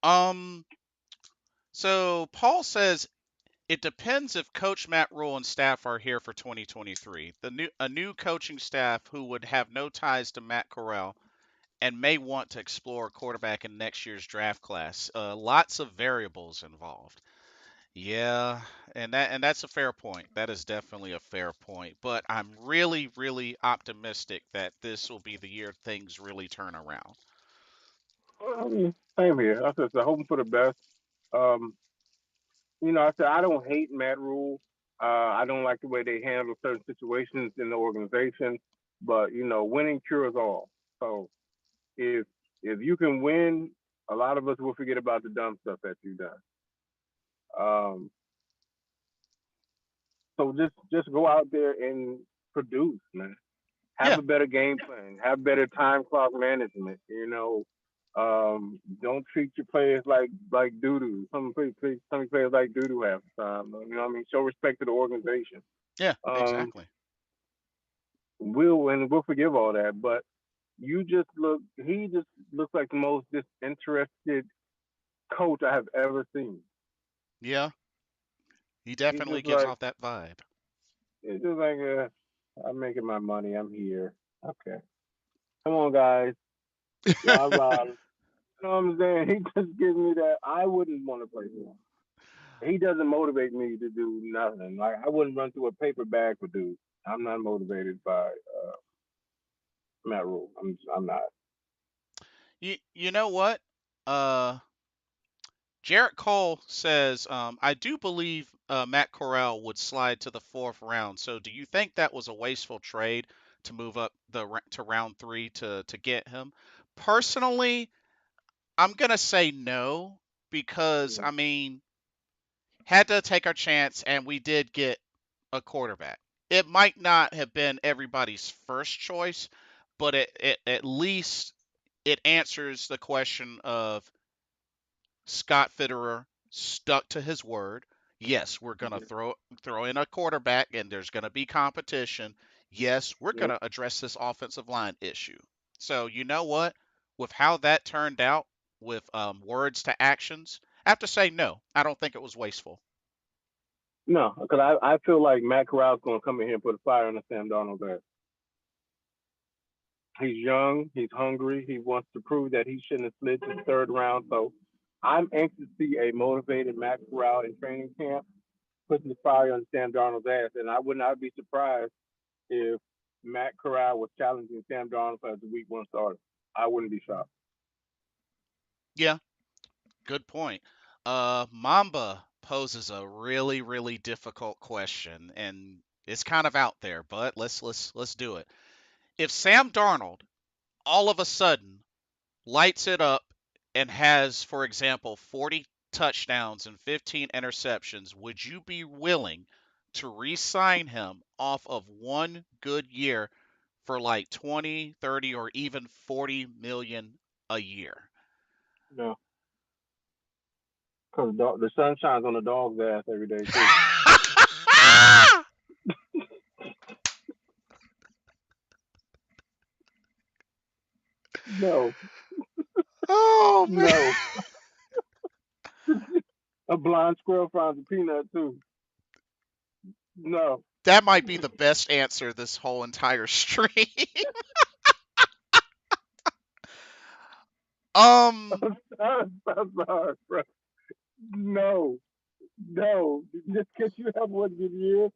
Um. So Paul says it depends if Coach Matt Rule and staff are here for 2023. A new coaching staff who would have no ties to Matt Corral and may want to explore quarterback in next year's draft class. Lots of variables involved. Yeah, and that's a fair point. That is definitely a fair point. But I'm really, really optimistic that this will be the year things really turn around. Same here. I said, so hoping for the best. Um, I said I don't hate Matt Rule. I don't like the way they handle certain situations in the organization, but winning cures all. So if you can win, a lot of us will forget about the dumb stuff that you've done. Um, so just go out there and produce, man. Have Yeah, a better game plan. Have better time clock management. Don't treat your players like doo doo. Some players like doo doo half the time. You know what I mean? Show respect to the organization. yeah, Um, exactly. we'll forgive all that, but he just looks like the most disinterested coach I have ever seen. Yeah, he He's definitely just gives like, off that vibe. it's just like, I'm making my money. I'm here. Okay. Come on, guys. Y'all, you know what I'm saying? He just gives me that. I wouldn't want to play for him. He doesn't motivate me to do nothing. Like I wouldn't run through a paper bag for dude. I'm not motivated by Matt Rule. I'm not. You know what? Uh, Jarrett Cole says, I do believe Matt Corral would slide to the fourth round. So do you think that was a wasteful trade to move up to round 3 to get him? Personally, I'm gonna say no because I mean had to take our chance and we did get a quarterback. It might not have been everybody's first choice, but it at least it answers the question of Scott Fitterer stuck to his word. Yes, we're gonna throw in a quarterback, and there's gonna be competition. Yes, we're Yep. gonna address this offensive line issue. So you know what? With how that turned out, with words to actions, I have to say no. I don't think it was wasteful. No, because I feel like Matt Corral's going to come in here and put a fire on the Sam Darnold ass. He's young. He's hungry. He wants to prove that he shouldn't have slid to the third round. So I'm anxious to see a motivated Matt Corral in training camp putting the fire on Sam Darnold's ass. And I would not be surprised if Matt Corral was challenging Sam Darnold as the week 1 starter. I wouldn't be shocked. Yeah, good point. Mamba poses a really, really difficult question, and it's kind of out there, but let's do it. If Sam Darnold all of a sudden lights it up and has, for example, 40 touchdowns and 15 interceptions, would you be willing to re-sign him off of one good year for like 20, 30, or even 40 million a year? No, because the sun shines on the dog's ass every day too. No, Oh man. no. A blind squirrel finds a peanut too. No. That might be the best answer this whole entire stream. um I'm sorry, bro. No, no. Just because you have one good year,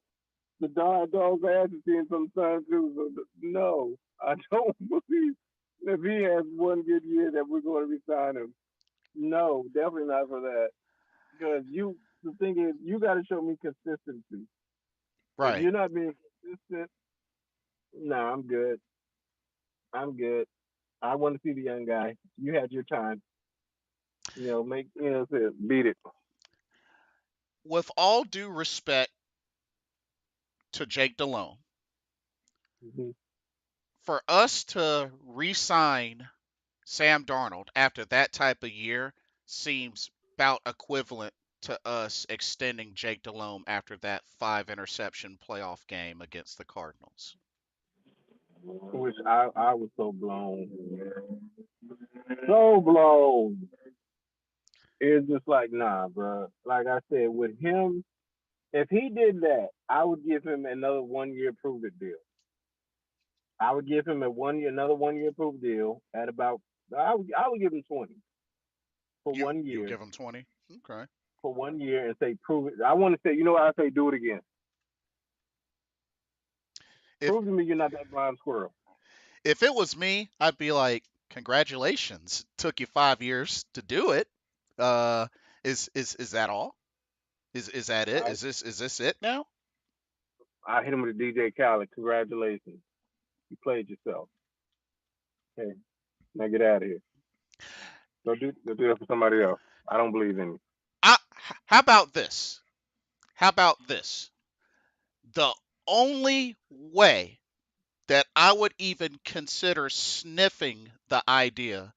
the dog's ass is seeing some sun too. So no, I don't believe if he has one good year that we're going to resign him. No, definitely not for that. Because the thing is, you got to show me consistency. If right. you're not being consistent, no, I'm good. I'm good. I want to see the young guy. You had your time. Beat it. With all due respect to Jake Delhomme, Mm-hmm. for us to re-sign Sam Darnold after that type of year seems about equivalent to us extending Jake Delhomme after that 5 interception playoff game against the Cardinals. Which I was so blown. So blown. It's just like, nah, bro. Like I said, with him, if he did that, I would give him another 1 year prove it deal. I would give him another 1 year prove deal at about, I would give him 20 for You one you year, give him 20? Okay. and say prove it. I want to say, you know what I say, do it again. If Prove to me you're not that blind squirrel. if it was me, I'd be like, congratulations. Took you 5 years to do it. Uh is that all? Is that it? I Is this it now? I hit him with a DJ Khaled. Congratulations, you played yourself. Okay, now get out of here. Go do that for somebody else. I don't believe in you. I how about this? How about this? The only way that I would even consider sniffing the idea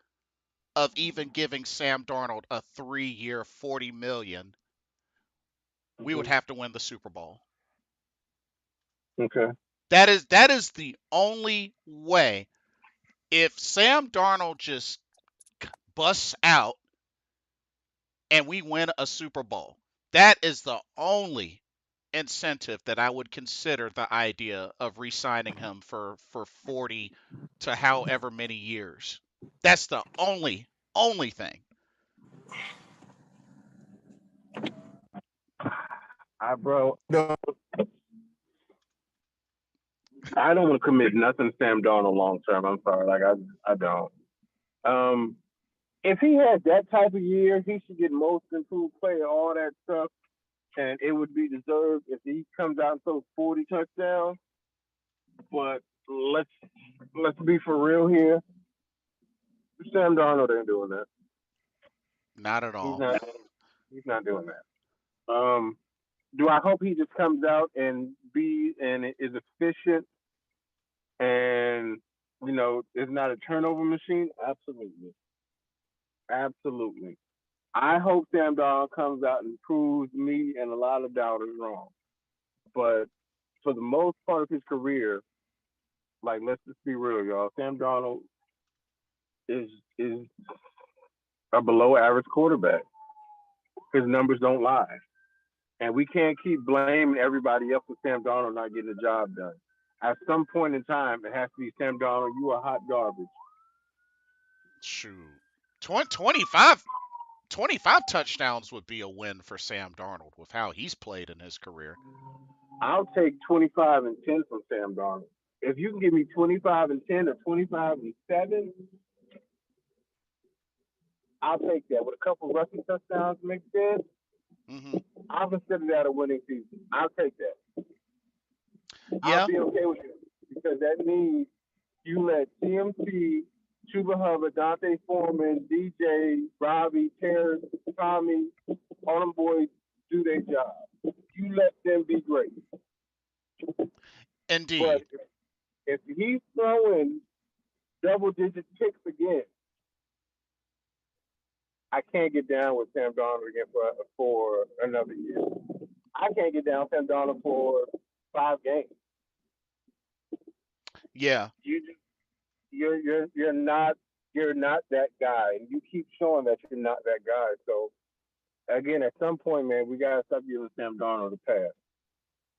of even giving Sam Darnold a 3-year, 40 million, we would Mm-hmm. have to win the Super Bowl. Okay. That is the only way. If Sam Darnold just busts out and we win a Super Bowl, that is the only incentive that I would consider the idea of re-signing him for 40 to however many years. That's the only thing. Bro, no, I don't want to commit nothing to Sam Darnold long term. I'm sorry, like I don't. If he had that type of year, he should get most improved player, all that stuff, and it would be deserved if he comes out and throws 40 touchdowns. But let's be for real here. Sam Darnold ain't doing that. Not at He's all. not. He's not doing that. Do I hope he just comes out and is efficient and is not a turnover machine? Absolutely, absolutely. I hope Sam Darnold comes out and proves me and a lot of doubters wrong. But for the most part of his career, like let's just be real, y'all. Sam Darnold is a below average quarterback. His numbers don't lie. And we can't keep blaming everybody else for Sam Darnold not getting the job done. At some point in time, it has to be Sam Darnold, you are hot garbage. Shoot. 25 touchdowns would be a win for Sam Darnold with how he's played in his career. I'll take 25 and 10 from Sam Darnold. If you can give me 25 and 10 or 25 and 7, I'll take that. With a couple rushing touchdowns mixed in, Mm-hmm. I'll consider that a winning season. I'll take that. Yeah. I'll be okay with it because that means you let CMC, Chuba Hubbard, Dante Foreman, DJ, Robbie, Terrence, Tommy, all them boys do their job. You let them be great. Indeed. But if he's throwing double-digit picks again, I can't get down with Sam Darnold again for another year. I can't get down with Sam Darnold for 5 games. Yeah. You're not that guy, and you keep showing that you're not that guy. So again, at some point, man, we gotta stop giving Sam Darnold a pass.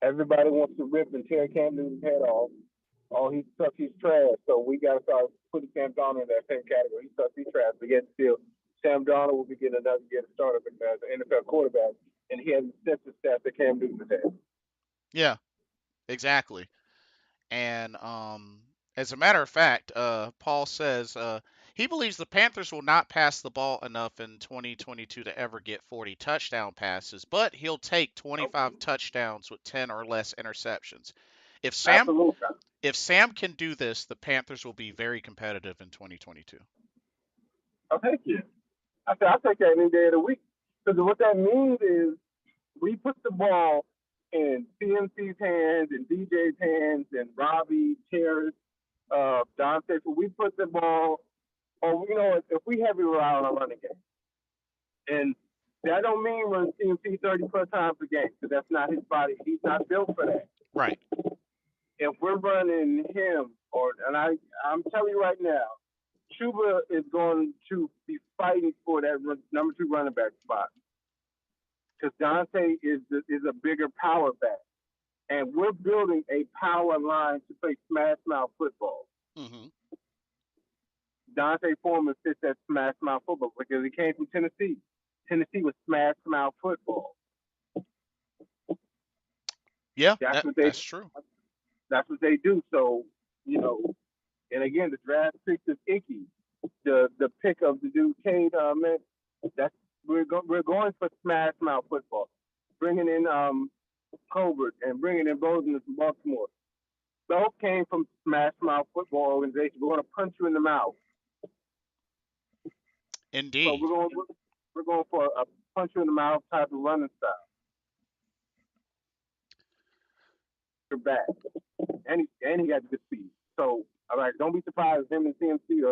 Everybody wants to rip and tear Cam Newton's head off. Oh, he sucks, he's trash. So we gotta start putting Sam Darnold in that same category. He sucks, he's trash. But yet still, Sam Darnold will be getting another year to start up as an NFL quarterback, and he has the stats that Cam Newton has. Yeah. Exactly. And as a matter of fact, Paul says he believes the Panthers will not pass the ball enough in 2022 to ever get 40 touchdown passes, but he'll take 25 touchdowns with 10 or less interceptions. If Sam can do this, the Panthers will be very competitive in 2022. I'll take it. I'll take that any day of the week. Because what that means is we put the ball in CMC's hands and DJ's hands and Robbie, Terrence, Dante. So we put the ball, or if we heavy rely on a running game, and that don't mean run CMC 30 plus times a game because that's not his body. He's not built for that. Right. If we're running him, I'm telling you right now, Chuba is going to be fighting for that number 2 running back spot because Dante is a bigger power back, and we're building a power line to play smash mouth football. Mm-hmm. Dante Foreman fits that smash mouth football because he came from Tennessee. Tennessee was smash mouth football. Yeah, that's true. That's what they do. So, and again, the draft pick is icky. The pick of the dude Cade, man, we're going for smash mouth football. Bringing in Colbert and bringing in Bozeman from Baltimore. Both came from smash mouth football organization. We're going to punch you in the mouth. Indeed. So we're going for a punch you in the mouth type of running style. You're back, and he got good speed. So, all right, don't be surprised if him and CMC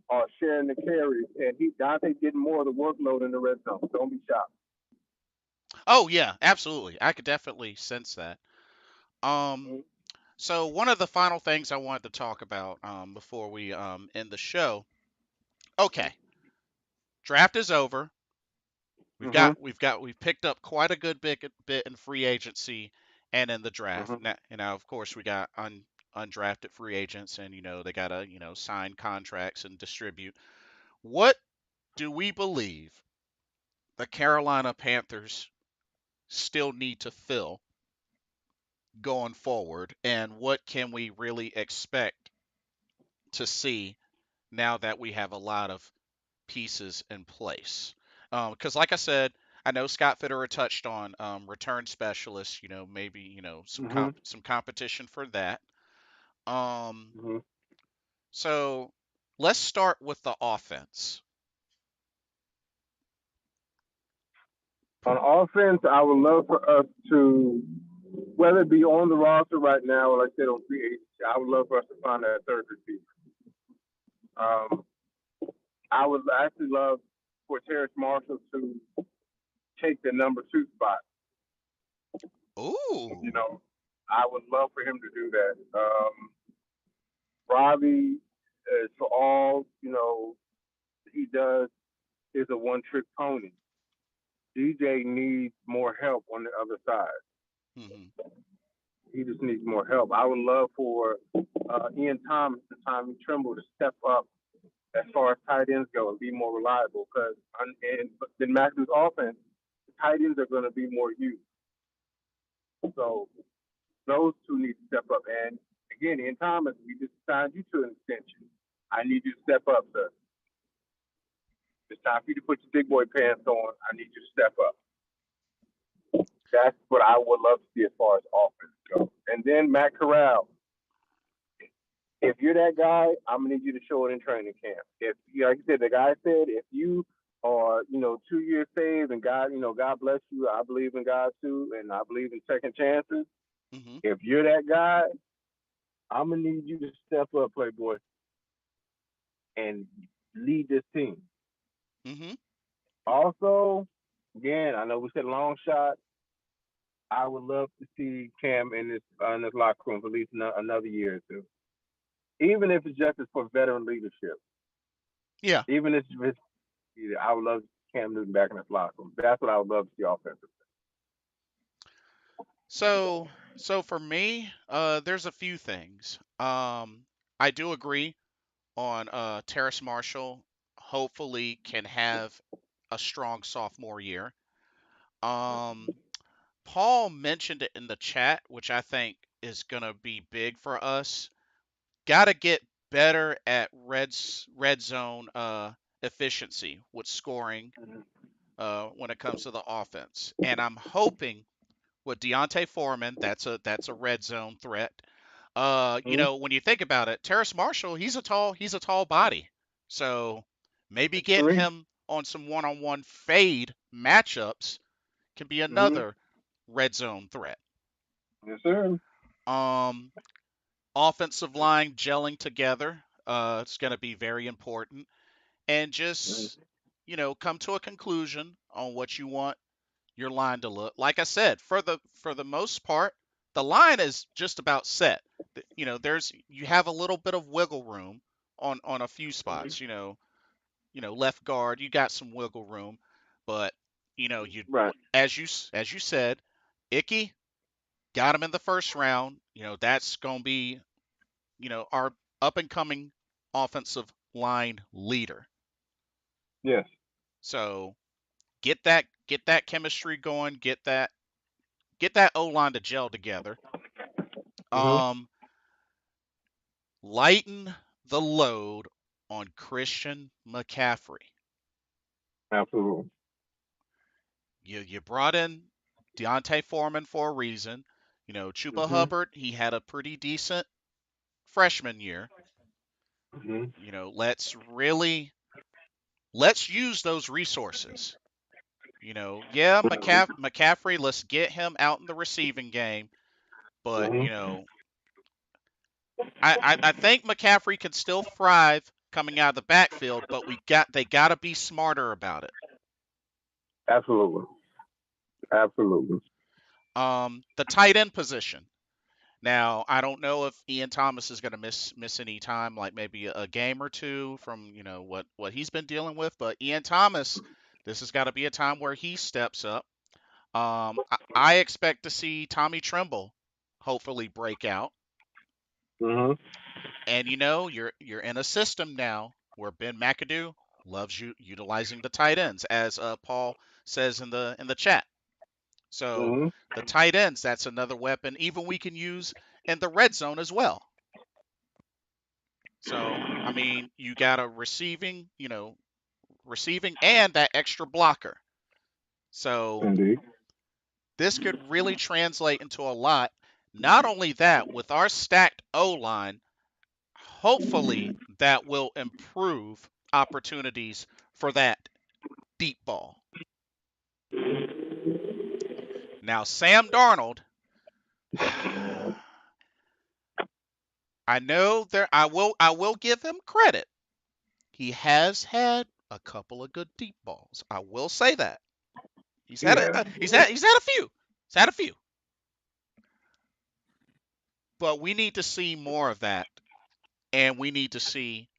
are sharing the carries, and Dante's getting more of the workload in the red zone. Don't be shocked. Oh yeah, absolutely. I could definitely sense that. So one of the final things I wanted to talk about before we end the show. Okay, draft is over. We've picked up quite a good bit in free agency, and in the draft. Mhm. Now of course, we got undrafted free agents, and they gotta sign contracts and distribute. What do we believe the Carolina Panthers still need to fill going forward, and what can we really expect to see now that we have a lot of pieces in place? Because, like I said, I know Scott Fitterer touched on return specialists. Maybe Mhm. some competition for that. Um, Mhm. so let's start with the offense. On offense, I would love for us to, whether it be on the roster right now or like I said on free agency, I would love for us to find that third receiver. Um, I would actually love for Terrace Marshall to take the number 2 spot. You Ooh. know, I would love for him to do that. Robbie, for all he does is a one-trick pony. DJ needs more help on the other side. Hmm. He just needs more help. I would love for Ian Thomas and Tommy Trimble to step up as far as tight ends go and be more reliable. Because in Matthew's offense, the tight ends are going to be more used. So those two need to step up. And again, Ian Thomas, we just signed you to an extension. I need you to step up, sir. It's time for you to put your big boy pants on. I need you to step up. That's what I would love to see as far as offense goes. And then Matt Corral. If you're that guy, I'm gonna need you to show it in training camp. If like I said, the guy said, if you are, 2 years saved and God bless you. I believe in God too, and I believe in second chances. Hmm. If you're that guy, I'm gonna need you to step up, Playboy, and lead this team. Hmm. Also, again, I know we said long shot. I would love to see Cam in this locker room for at least another year or two, even if it's just for veteran leadership. Yeah. Even if it's, I would love Cam Newton back in this locker room. That's what I would love to see offensively. So for me, there's a few things. I do agree on Terrace Marshall. Hopefully, can have a strong sophomore year. Um, Paul mentioned it in the chat, which I think is gonna be big for us. Got to get better at red zone efficiency with scoring when it comes to the offense, and I'm hoping with Deontay Foreman, that's a red zone threat. Mm-hmm. When you think about it, Terrace Marshall, he's a tall body. So maybe getting Three. him on some one-on-one fade matchups can be Mm-hmm. another red zone threat. Yes, sir. Um, Offensive line gelling together, it's going to be very important. And just, Mm-hmm. come to a conclusion on what you want your line to look. Like I said, for the most part, the line is just about set. You have a little bit of wiggle room on a few spots. Left guard, you got some wiggle room, but you Right. as you said, Icky got him in the first round. That's gonna be our up and coming offensive line leader. Yes. So get that chemistry going, get that O line to gel together. Mm-hmm. Um, Lighten the load on Christian McCaffrey. Absolutely. You brought in Deontay Foreman for a reason. Chuba Mm-hmm. Hubbard, he had a pretty decent freshman year. Mm-hmm. Let's use those resources. Yeah, McCaffrey, let's get him out in the receiving game. But Mm-hmm. I think McCaffrey can still thrive coming out of the backfield, but they got to be smarter about it. Absolutely. Absolutely. The tight end position. Now, I don't know if Ian Thomas is going to miss any time, like maybe a game or two from what he's been dealing with. But Ian Thomas, this has got to be a time where he steps up. I expect to see Tommy Tremble hopefully break out. Mm-hmm. And you're in a system now where Ben McAdoo loves utilizing the tight ends, as Paul says in the chat. So Mm-hmm. the tight ends, that's another weapon. Even we can use in the red zone as well. So I mean, you got a receiving and that extra blocker. So Indeed. this could really translate into a lot. Not only that, with our stacked O line, hopefully that will improve opportunities for that deep ball. Now, Sam Darnold, I know there I will give him credit. He has had a couple of good deep balls. I will say that. He's had Yeah. a he's had a few. He's had a few. But we need to see more of that, and we need to see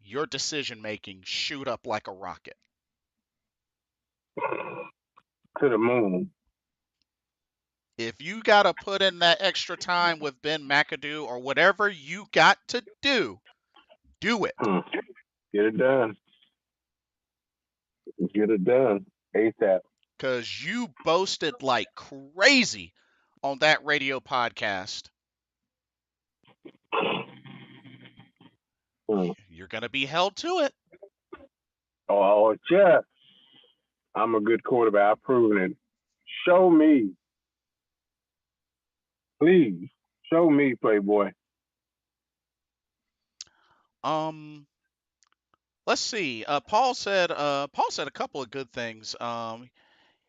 your decision making shoot up like a rocket. To the moon. If you got to put in that extra time with Ben McAdoo or whatever you got to do it. Get it done. Get it done. ASAP. Because you boasted like crazy on that radio podcast. You're going to be held to it. Oh, Jeff. I'm a good quarterback. I've proven it. Show me. Please. Show me, Playboy. Let's see. Paul said a couple of good things.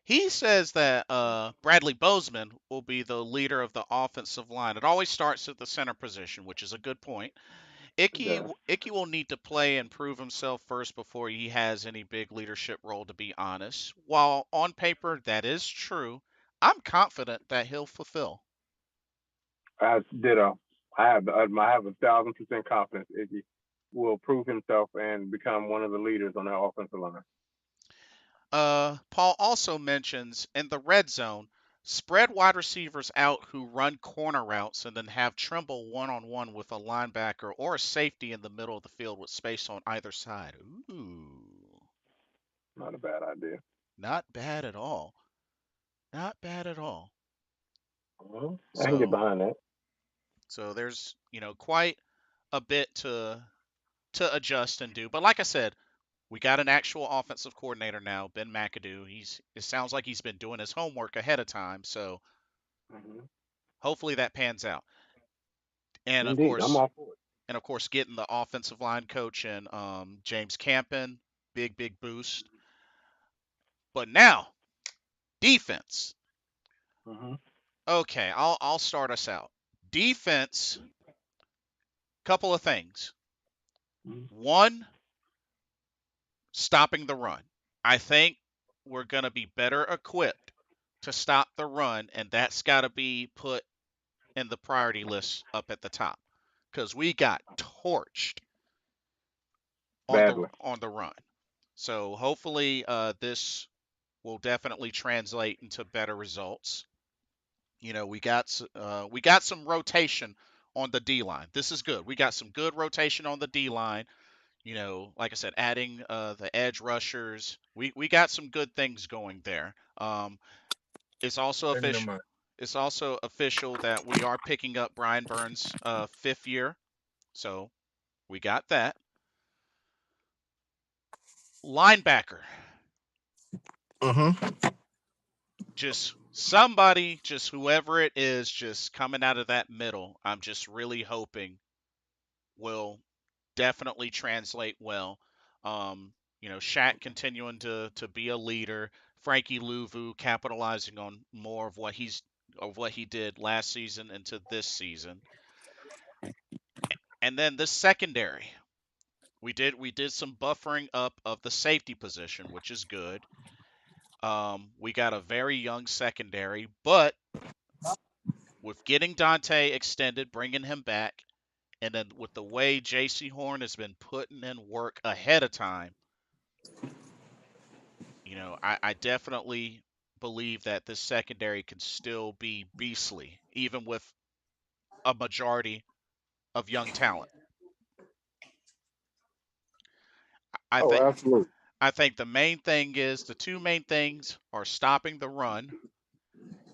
He says that Bradley Bozeman will be the leader of the offensive line. It always starts at the center position, which is a good point. Icky will need to play and prove himself first before he has any big leadership role, to be honest. While on paper that is true, I'm confident that he'll fulfill. Ditto. I have 1,000% confidence Iggy will prove himself and become one of the leaders on that offensive line. Paul also mentions in the red zone, spread wide receivers out who run corner routes and then have Tremble one-on-one with a linebacker or a safety in the middle of the field with space on either side. Ooh. Not a bad idea. Not bad at all. Not bad at all. I can get behind that. So there's, quite a bit to adjust and do. But like I said, we got an actual offensive coordinator now, Ben McAdoo. It sounds like he's been doing his homework ahead of time, so hopefully that pans out. And of Indeed, I'm course, all for it. getting the offensive line coach and James Campen, big boost. But now, defense. Okay, I'll start us out. Defense, couple of things. One, stopping the run. I think we're going to be better equipped to stop the run, and that's got to be put in the priority list up at the top because we got torched on the run. So hopefully this will definitely translate into better results. We got some rotation on the D line. This is good. We got some good rotation on the D line. Like I said, adding the edge rushers. We got some good things going there. It's also official. It's also official that we are picking up Brian Burns' fifth year. So we got that. Linebacker. Just somebody, just whoever it is, just coming out of that middle. I'm just really hoping will definitely translate well. Shaq continuing to be a leader. Frankie Louvu capitalizing on more of what he did last season into this season. And then the secondary. We did some buffering up of the safety position, which is good. We got a very young secondary, but with getting Dante extended, bringing him back, and then with the way J.C. Horn has been putting in work ahead of time, I definitely believe that this secondary can still be beastly, even with a majority of young talent. I Oh, think absolutely. I think the two main things are stopping the run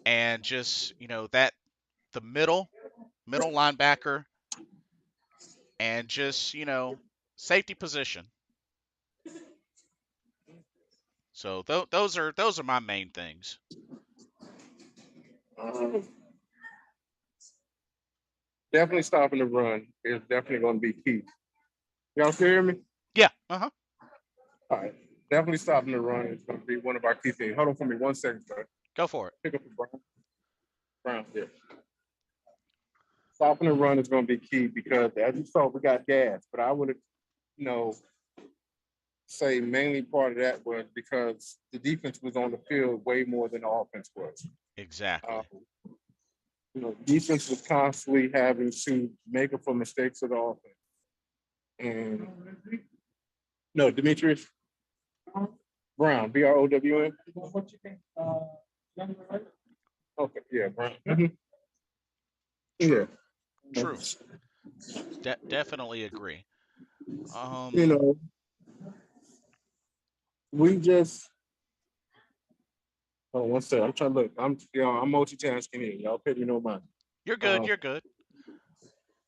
and just, that the middle linebacker and just, safety position. So those are my main things. Um, definitely stopping the run is definitely going to be key. Y'all still hear me? Yeah. Uh-huh. All right. Definitely stopping the run is going to be one of our key things. Hold on for me 1 second, bud. Go for it. Pick up the Brown here. Stopping the run is going to be key because, as you saw, we got gas. But I would, you know, say mainly part of that was because the defense was on the field way more than the offense was. Uh, Exactly. defense was constantly having to make up for mistakes of the offense. And no, Demetrius Brown, Brown. What you think? Okay, yeah, Brown. Yeah. True. Definitely agree. You know, we just oh, one second. I'm trying to look. I'm multitasking here. Y'all pay me no mind. You're good. Uh, You're good.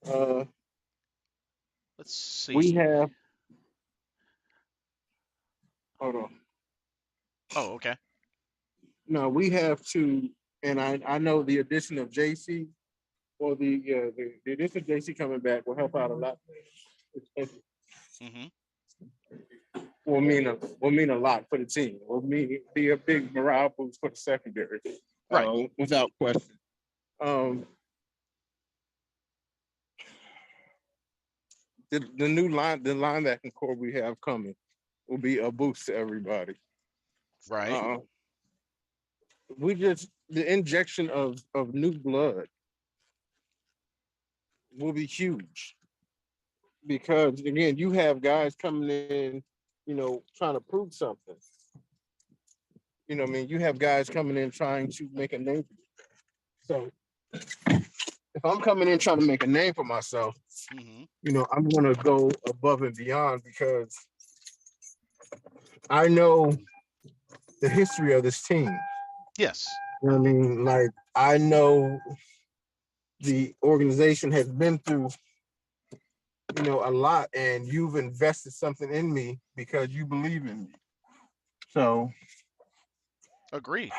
uh, Let's we see. have. Hold on. Oh, okay. No, we have to, and I know the addition of JC or the addition of JC coming back will help out a lot. Mhm. Will mean a lot for the team. Will mean be a big morale boost for the secondary, Right. without question. Um, the linebacking core we have coming will be a boost to everybody. Right. Uh, the injection of new blood will be huge because again, you have guys coming in, trying to prove something. You have guys coming in trying to make a name. So if I'm coming in trying to make a name for myself, Mhm. I'm going to go above and beyond because I know the history of this team. Yes. You know what I mean? Like, I know the organization has been through, a lot, and you've invested something in me because you believe in me. So Agreed.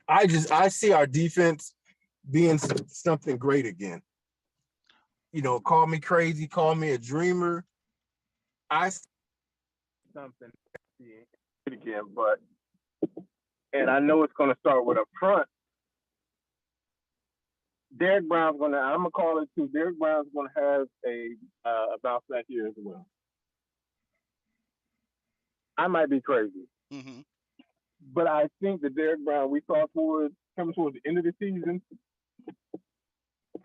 I see our defense being something great again. Call me crazy, call me a dreamer. I see something again, but and I know it's going to start with up front. Derek Brown's going to. I'm gonna call it too. Derek Brown's going to have a bounce back year as well. I might be crazy, Mhm. but I think the Derek Brown we saw coming towards the end of the season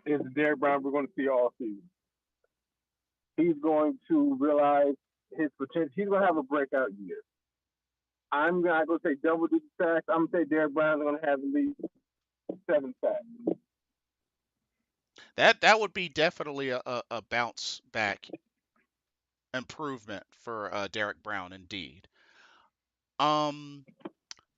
is the Derek Brown we're going to see all season. He's going to realize his potential. He's going to have a breakout year. I'm not going to say double digit sacks. I'm going to say Derek Brown's going to have at least 7 sacks. That would be definitely a bounce back improvement for Derek Brown indeed. Um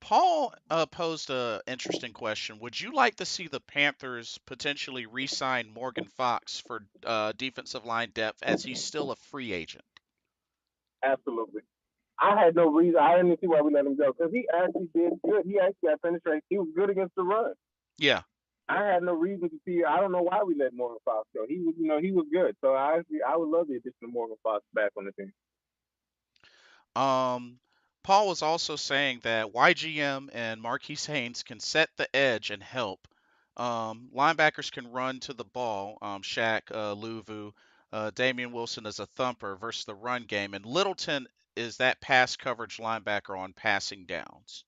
Paul posed a interesting question. Would you like to see the Panthers potentially re-sign Morgan Fox for defensive line depth as he's still a free agent? Absolutely. I had no reason. I didn't see why we let him go because he actually did good. He actually got penetrated. He was good against the run. Yeah. I had no reason to see. I don't know why we let Morgan Fox go. He was, he was good. So I would love the addition of Morgan Fox back on the team. Um, Paul was also saying that YGM and Marquise Haynes can set the edge and help. Linebackers can run to the ball. Shaq, Luvu, Damian Wilson is a thumper versus the run game, and Littleton is that pass coverage linebacker on passing downs.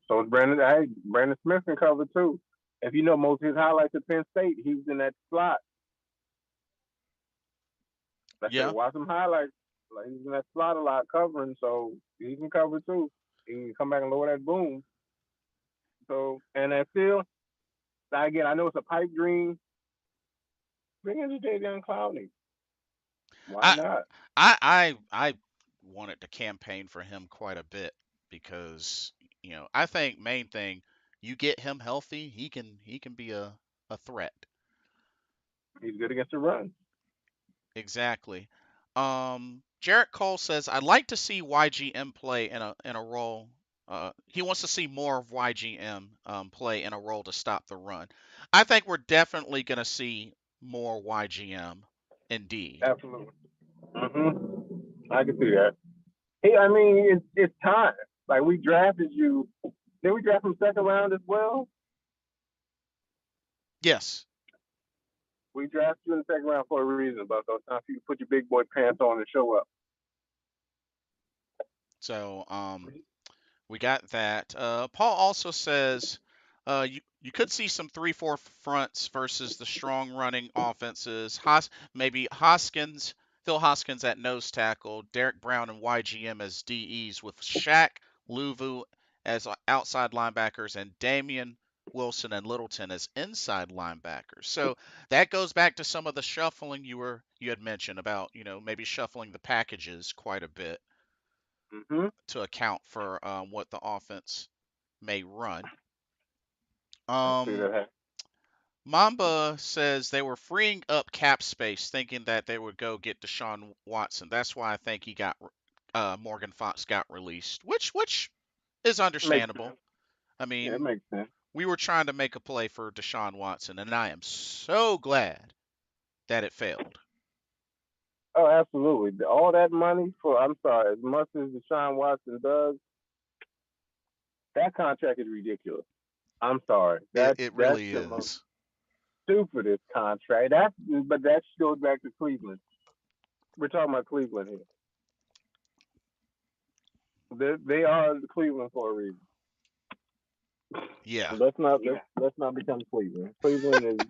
So it's Brandon Smith can cover too. If you know most of his highlights at Penn State, he was in that slot. I said, Yeah. watch some highlights. Like he's in that slot a lot covering, so he can cover too. He can come back and lower that boom. So, and then still, again, I know it's a pipe dream. Bring in the Jadeveon Clowney. Why I not? I wanted to campaign for him quite a bit because I think main thing, you get him healthy, he can be a threat. He's good against the run. Exactly. Jarrett Cole says, I'd like to see YGM play in a role. He wants to see more of YGM play in a role to stop the run. I think we're definitely going to see more YGM, indeed. Absolutely. I can see that. Hey, I mean, it's time. Like we drafted you. Did we draft him second round as well? Yes. We drafted you in the second round for a reason, but so it's time for you to put your big boy pants on and show up. So we got that. Paul also says you could see some 3-4 fronts versus the strong running offenses. Maybe Phil Hoskins at nose tackle, Derek Brown and YGM as DEs with Shaq, Luvu as outside linebackers, and Damian Wilson and Littleton as inside linebackers. So that goes back to some of the shuffling you had mentioned about, maybe shuffling the packages quite a bit to account for what the offense may run. I see Um, that. Mamba says they were freeing up cap space, thinking that they would go get Deshaun Watson. That's why I think he got Morgan Fox got released, which is Makes understandable. sense. I Yeah, it mean, makes sense. we were trying to make a play for Deshaun Watson, and I am so glad that it failed. Oh, absolutely. All that money for, I'm sorry, as much as Deshaun Watson does, that contract is ridiculous. I'm sorry. It That's really the most is. stupidest contract. But that goes back to Cleveland. We're talking about Cleveland here. They are Cleveland for a reason. Yeah. Let's not become Cleveland. Cleveland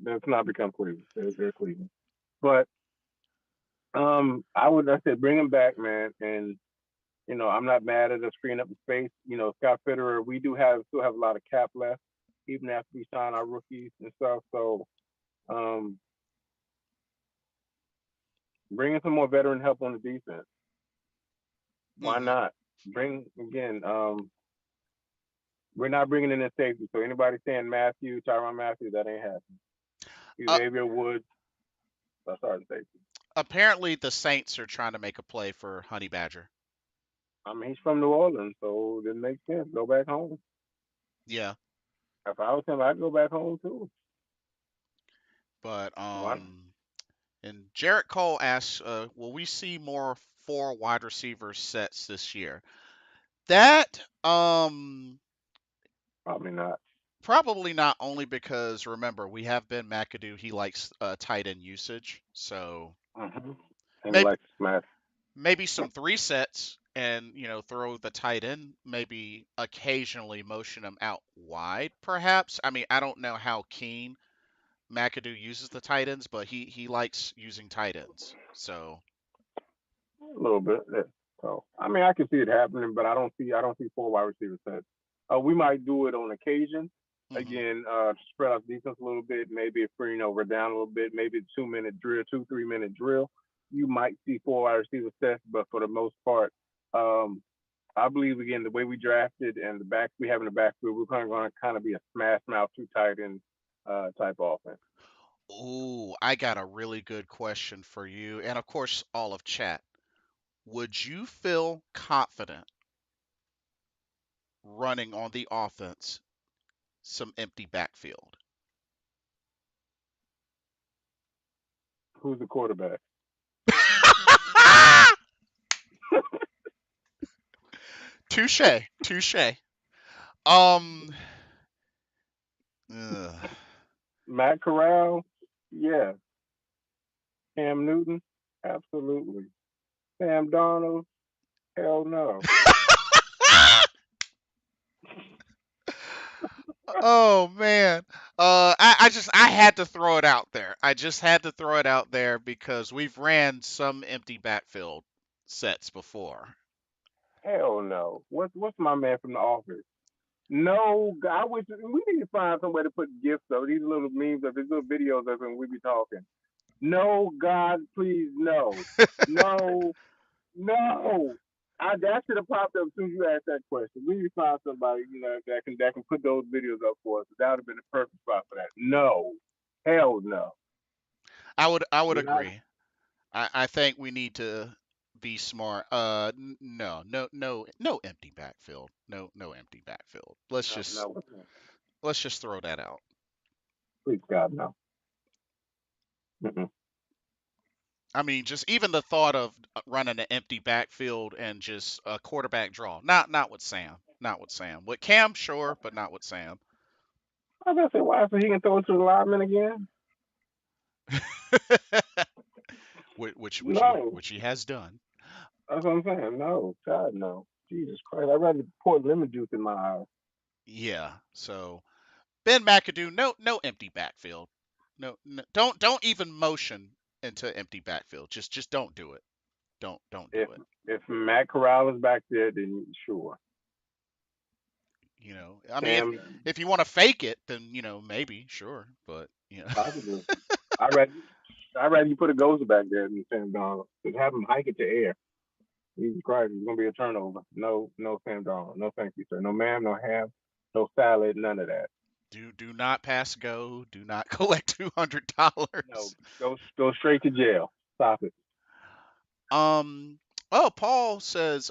let's not become Cleveland. They're Cleveland. But I said bring him back, man. And I'm not mad at us freeing up the space. Scott Fitterer, we still have a lot of cap left, even after we sign our rookies and stuff. So um, bring in some more veteran help on the defense. Why Hmm. not? Bring again. We're not bringing in a safety. So anybody saying Tyrann Matthew, that ain't happening. Uh, Xavier Woods, that's our safety. Apparently, the Saints are trying to make a play for Honey Badger. I mean, he's from New Orleans, so it makes sense. Go back home. Yeah. If I was him, I'd go back home too. But Why? and Jarrett Cole asks, will we see more 4 wide receiver sets this year? That Probably not. probably not, only because remember we have Ben McAdoo. He likes tight end usage, so Mm-hmm. And he maybe likes to smash. maybe some 3 sets, and throw the tight end, maybe occasionally motion him out wide, perhaps. I mean, I don't know how keen McAdoo uses the tight ends, but he likes using tight ends. So. A little bit. Yeah. So I mean, I can see it happening, but I don't see 4 wide receiver sets. We might do it on occasion. Hmm. Again, spread out defense a little bit. Maybe if we're down a little bit, maybe a 2 minute drill, 2 3 minute drill. You might see 4 wide receiver sets, but for the most part, um, I believe again the way we drafted and the back we have in the backfield, we're going to kind of be a smash mouth 2 tight end type offense. Ooh, I got a really good question for you, and of course, all of chat. Would you feel confident running on the offense some empty backfield? Who's the quarterback? Touche, touche. Um, ugh. Matt Corral? Yeah. Cam Newton? Absolutely. Sam Darnold? Hell no. Oh man. I had to throw it out there. I just had to throw it out there because we've ran some empty backfield sets before. Hell no. What's my man from the office? No, I wish we need to find some way to put gifts of these little memes of these little videos of when we be talking. No, God, please, no, no, no. That should have popped up as soon as you asked that question. We need to find somebody, that can put those videos up for us. That would have been the perfect spot for that. No, hell no. I would We're not. agree. I think we need to be smart. No, no, no, no empty backfield. No, no empty backfield. Let's No, just no. let's just throw that out. Please, God, no. Mm-mm. I mean, just even the thought of running an empty backfield and just a quarterback draw. Not with Sam. Not with Sam. With Cam, sure, but not with Sam. I was gonna say, why? So he can throw it to the lineman again? which he No, which he has done. that's what I'm saying. No, God, no. Jesus Christ, I'd rather pour lemon juice in my eyes. Yeah. So Ben McAdoo, no empty backfield. No, no, don't even motion into empty backfield. Just don't do it. Don't do If it. if Matt Corral is back there, then sure. I mean, if Sam, if you want to fake it, then maybe sure, but possibly. I read. I rather you put a ghost back there than Sam Donald. Just have him hike it to air. Jesus Christ, it's gonna be a turnover. No, no Sam Donald. No thank you, sir. No ma'am, no ham, no salad, none of that. do not pass go. Do not collect No, $200. go straight to jail. Stop it. Um. Oh, Paul says.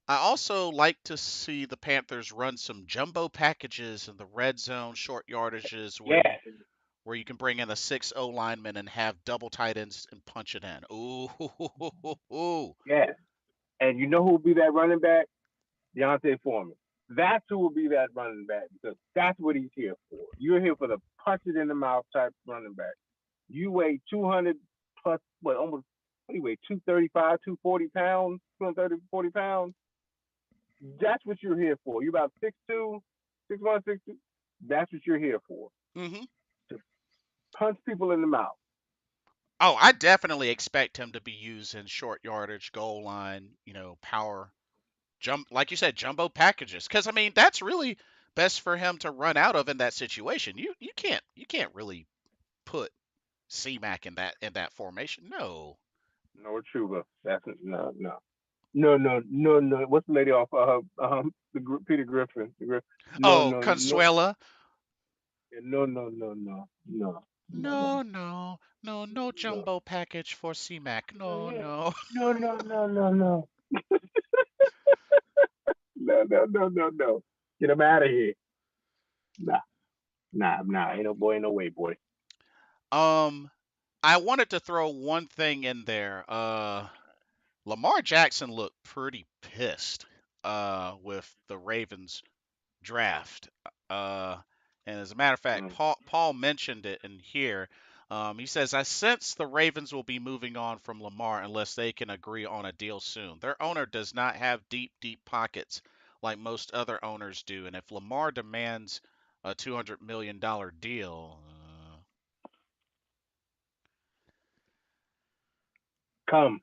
I also like to see the Panthers run some jumbo packages in the red zone, short yardages, where you Yes, where you can bring in a 6-0 lineman and have double tight ends and punch it in. Ooh. yes. And you know who will be that running back? Deontay Foreman. That's who will be that running back because that's what he's here for. You're here for the punch it in the mouth type running back. You weigh 200 plus, almost, what do you weigh, 235, 240 pounds, 230, 40 pounds? That's what you're here for. You're about 6'2, 6'1, 6'2. That's what you're here for. Hmm. To punch people in the mouth. Oh, I definitely expect him to be used in short yardage, goal line, power jump, like you said, jumbo packages. Because I mean, that's really best for him to run out of in that situation. You can't really put C-Mac in that formation. No. No Chuba. That's no, no. No, no, no, no. What's the lady off Peter Griffin? No, Oh, no, no, Consuela. no, no, no, no, no, no, No, no, no, no no. jumbo package for C-Mac. No, Yeah. no. No, no, no, no, no. No, no, no, no, no. Get him out of here. Nah, nah. Ain't no boy, ain't no way, boy. Um, I wanted to throw one thing in there. Lamar Jackson looked pretty pissed with the Ravens draft. Uh, and as a matter of fact, Mm. Paul mentioned it in here. He says, I sense the Ravens will be moving on from Lamar unless they can agree on a deal soon. Their owner does not have deep pockets like most other owners do. And if Lamar demands a $200 million deal, Come,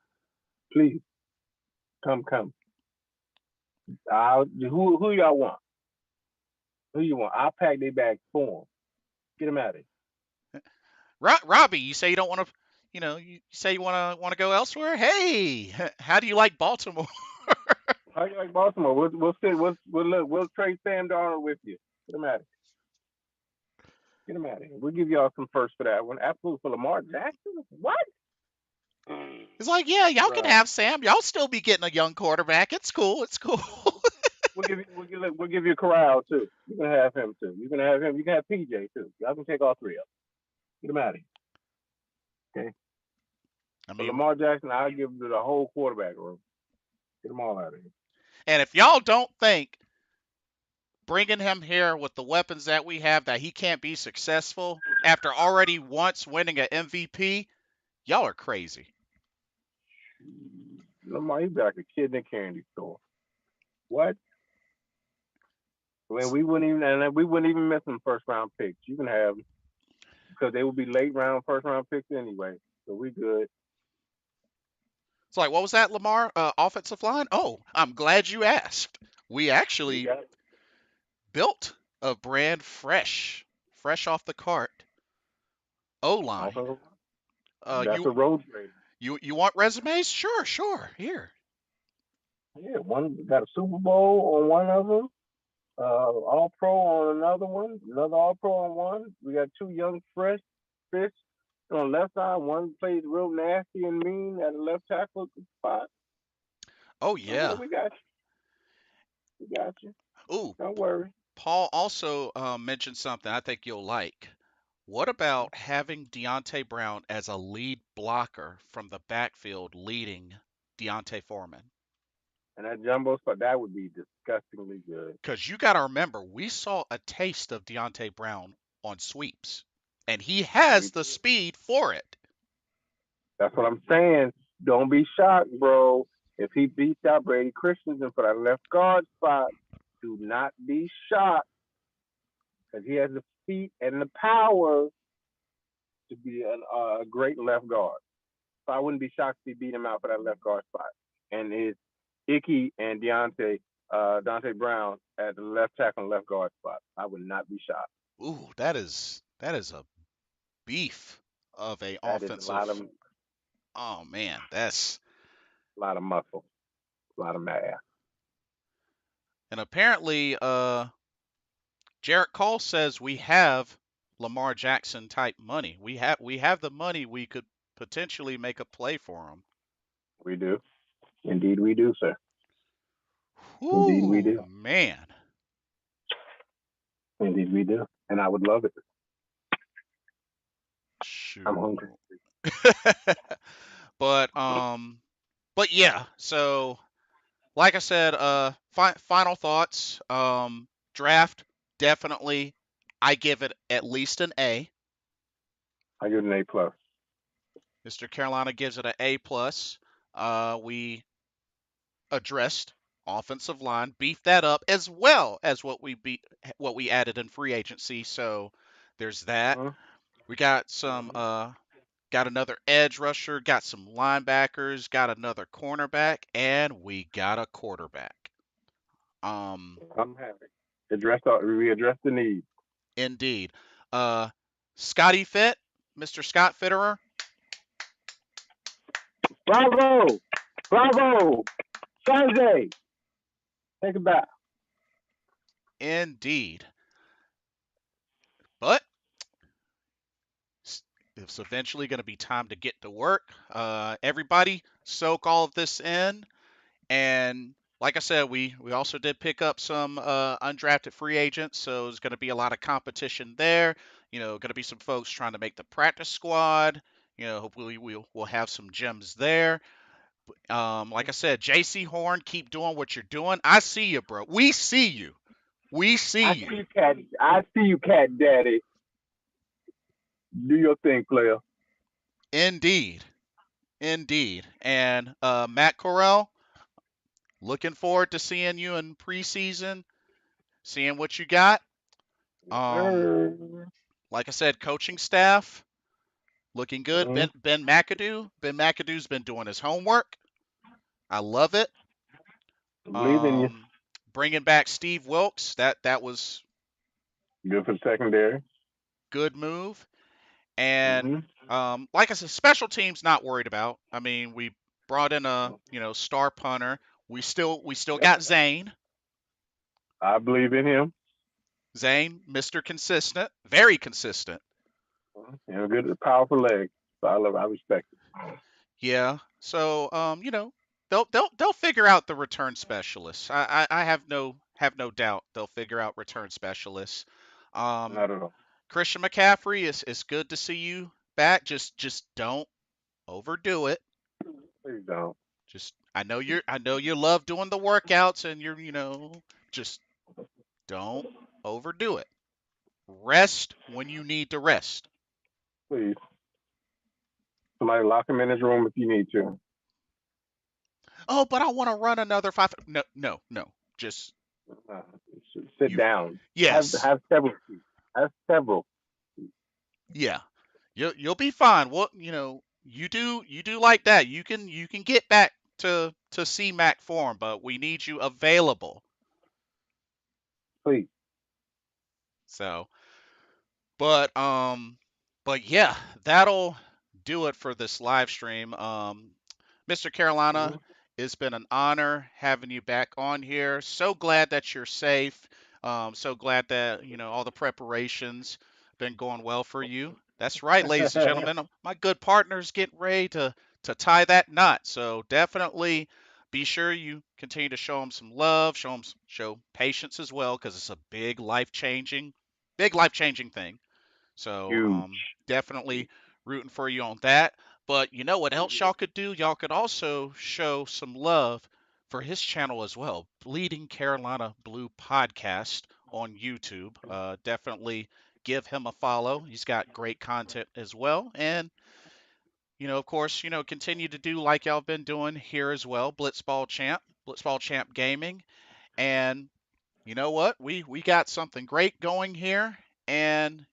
please, come. Who y'all want? Who you want? I'll pack their bags for them. Get them out of here. Robbie, you say you don't want to, you say you want to go elsewhere. Hey, how do you like Baltimore? How you like Baltimore? We'll trade Sam Darnold with you. Get them out of here. Get them out of here. We'll give y'all some first for that one. Absolutely for Lamar Jackson. What? It's like, yeah, y'all can Bruh. have Sam. Y'all still be getting a young quarterback. It's cool. It's cool. We'll give you Corral too. You can have him too. You can have him. You can have PJ too. Y'all can take all three of them. Get them out of here. Okay. I For mean, Lamar Jackson, I'll give him the whole quarterback room. Get them all out of here. and if y'all don't think bringing him here with the weapons that we have that he can't be successful after already once winning an MVP, y'all are crazy. Lamar, he's like a kid in a candy store. What? When we wouldn't even miss them first round picks. You can have them because they will be late round first round picks anyway. So we good. It's like, what was that, Lamar? Offensive line? Oh, I'm glad you asked. We We actually got built a brand fresh off the cart O-line. offensive. Uh, That's a you road trade. you want resumes? Sure. Here. Yeah, one got a Super Bowl on one of them. All Pro on another one. Another All Pro on one. We got two young fresh fish on the left side. One plays real nasty and mean at the left tackle spot. Oh So yeah, yeah. we got you. We got you. Ooh, Don't worry. Paul also mentioned something I think you'll like. What about having Deontay Brown as a lead blocker from the backfield leading Deontay Foreman? And that jumbo spot, that would be disgustingly good. Because you got to remember, we saw a taste of Deontay Brown on sweeps, and he has the speed for it. That's what I'm saying. Don't be shocked, bro. If he beats out Brady Christensen for that left guard spot, do not be shocked because he has the feet and the power to be a great left guard. So I wouldn't be shocked if he beat him out for that left guard spot. And his Icky and Dante Brown at the left tackle and left guard spot. I would not be shocked. Ooh, that is a beef of a That is offensive. Oh man, that's a lot of muscle, a lot of mass. and apparently Jarrett Cole says we have Lamar Jackson type money. We have the money. We could potentially make a play for him. We do. Indeed, we do, sir. Indeed, we Ooh, do. man. Indeed, we do. And I would love it. Shoot. I'm hungry. but but yeah, so like I said, final thoughts. Draft, definitely I give it at least an A. I give it an A plus. Mr. Carolina gives it an A plus. We addressed offensive line, beefed that up as well as what we added in free agency. So there's that. Uh-huh. We got some got another edge rusher, got some linebackers, got another cornerback, and we got a quarterback. I'm happy. We addressed the need. Indeed. Scotty Fitt, Mr. Scott Fitterer. Bravo! Bravo! Sanjay! Take it back. Indeed. But it's eventually going to be time to get to work. Everybody, soak all of this in. And like I said, we also did pick up some undrafted free agents, so there's going to be a lot of competition there. Going to be some folks trying to make the practice squad. Hopefully we'll have some gems there. Like I said, JC Horn, keep doing what you're doing. I see you, bro. We see you. We see I you. see you, cat. I see you, cat daddy. Do your thing, player. Indeed. And Matt Corral, looking forward to seeing you in preseason, seeing what you got. Like I said, coaching staff looking good. Ben McAdoo. Ben McAdoo's been doing his homework. I love it. Believe in you. Bringing back Steve Wilkes. That was Good for the secondary. Good move. And like I said, special teams not worried about. I mean, we brought in a star punter. We still got Zane. I believe in him. Zane, Mr. Consistent, very consistent. And a good, powerful leg. So I respect it. Yeah. So they'll figure out the return specialists. I have no doubt they'll figure out return specialists. Not at all. Christian McCaffrey is good to see you back. Just don't overdo it. Please don't. I know you love doing the workouts and you're just don't overdo it. Rest when you need to rest. Please. Somebody lock him in his room if you need to. Oh, but I want to run another 5. No. Just sit down. Yes. Have several seats. Have several. Yeah. You'll be fine. Well, You do like that. You can get back to C-Mac form, but we need you available. Please. So, but but yeah, that'll do it for this live stream. Mr. Mhm. Carolina, it's been an honor having you back on here. So glad that you're safe. So glad that all the preparations been going well for you. That's right, ladies and gentlemen. My good partner's getting ready to tie that knot. So definitely be sure you continue to show them some love, show patience as well, because it's a big life changing thing. So Huge. definitely rooting for you on that. But you know what else y'all could do? Y'all could also show some love for his channel as well, Bleeding Carolina Blue Podcast on YouTube. Definitely give him a follow. He's got great content as well. And, of course, continue to do like y'all been doing here as well, Blitzball Champ Gaming. And you know what? We got something great going here. And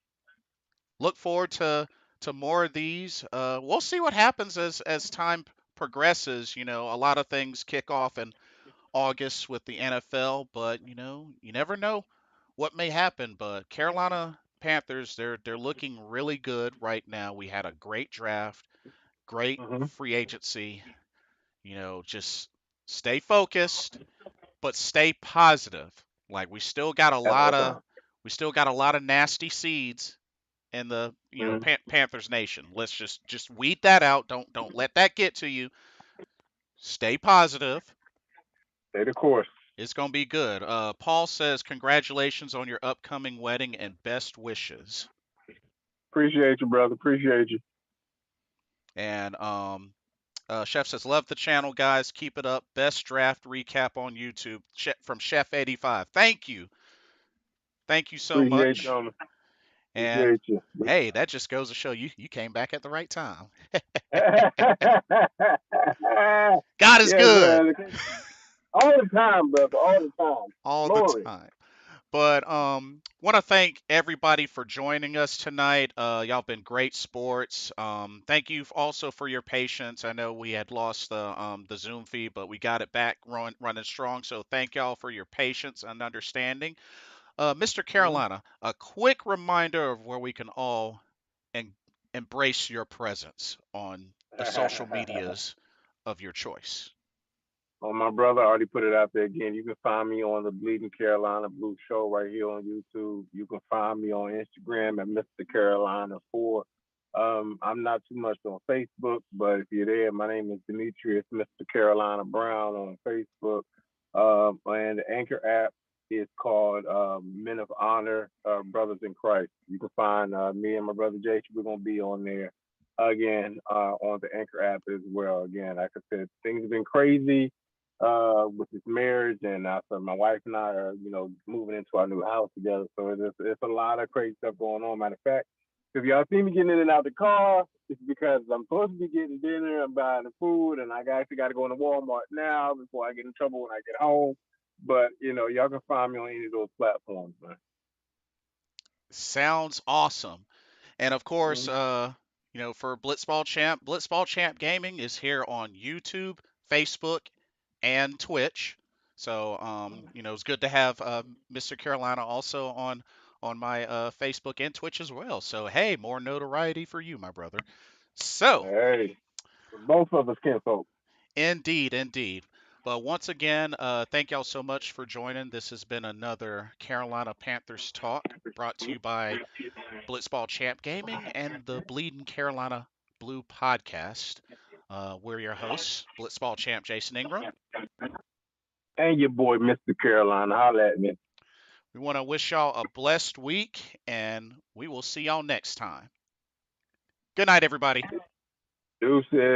look forward to more of these. We'll see what happens as time progresses. A lot of things kick off in August with the NFL, but you never know what may happen. But Carolina Panthers, they're looking really good right now. We had a great draft, great Hmm. free agency. Just stay focused, but stay positive. Like At all times. we still got a lot of nasty seeds and the Mhm. Panthers Nation. Let's just weed that out. Don't let that get to you. Stay positive. Stay the course. It's gonna be good. Paul says congratulations on your upcoming wedding and best wishes. Appreciate you, brother. Appreciate you. And Chef says love the channel, guys. Keep it up. Best draft recap on YouTube from Chef 85. Thank you so Appreciate you, much. gentlemen. And Appreciate you. hey, that just goes to show you came back at the right time. God is Yes, good man. All the time, brother. All the time. all the Glory. time. But want to thank everybody for joining us tonight. Y'all been great sports. Thank you also for your patience. I know we had lost the Zoom feed, but we got it back running strong. So thank y'all for your patience and understanding. Mr. Mhm. Carolina, a quick reminder of where we can all en- embrace your presence on the social medias of your choice. Well, my brother already put it out there again. You can find me on the Bleeding Carolina Blue Show right here on YouTube. You can find me on Instagram at Mr. Carolina 4. I'm not too much on Facebook, but if you're there, my name is Demetrius Mr. Carolina Brown on Facebook. And the Anchor app is called Men of Honor, Brothers in Christ. You can find me and my brother Jason. We're going to be on there again on the Anchor app as well. Again, like I said, things have been crazy with this marriage, and so my wife and I are, moving into our new house together. So it's a lot of crazy stuff going on. Matter of fact, if y'all see me getting in and out the car, it's because I'm supposed to be getting dinner, I'm buying the food, and I actually got to go into Walmart now before I get in trouble when I get home. But y'all can find me on any of those platforms, man. Sounds awesome. And of course, Mhm. for Blitzball Champ Gaming is here on YouTube, Facebook, and Twitch. So, it's good to have Mr. Carolina also on my Facebook and Twitch as well. So, hey, more notoriety for you, my brother. So, Hey, both of us can folks. indeed, indeed. But once again, thank y'all so much for joining. This has been another Carolina Panthers talk brought to you by Blitzball Champ Gaming and the Bleeding Carolina Blue Podcast. We're your hosts, Blitzball Champ Jason Ingram. And your boy, Mr. Carolina. Holla at me. We want to wish y'all a blessed week, and we will see y'all next time. Good night, everybody. Deuces.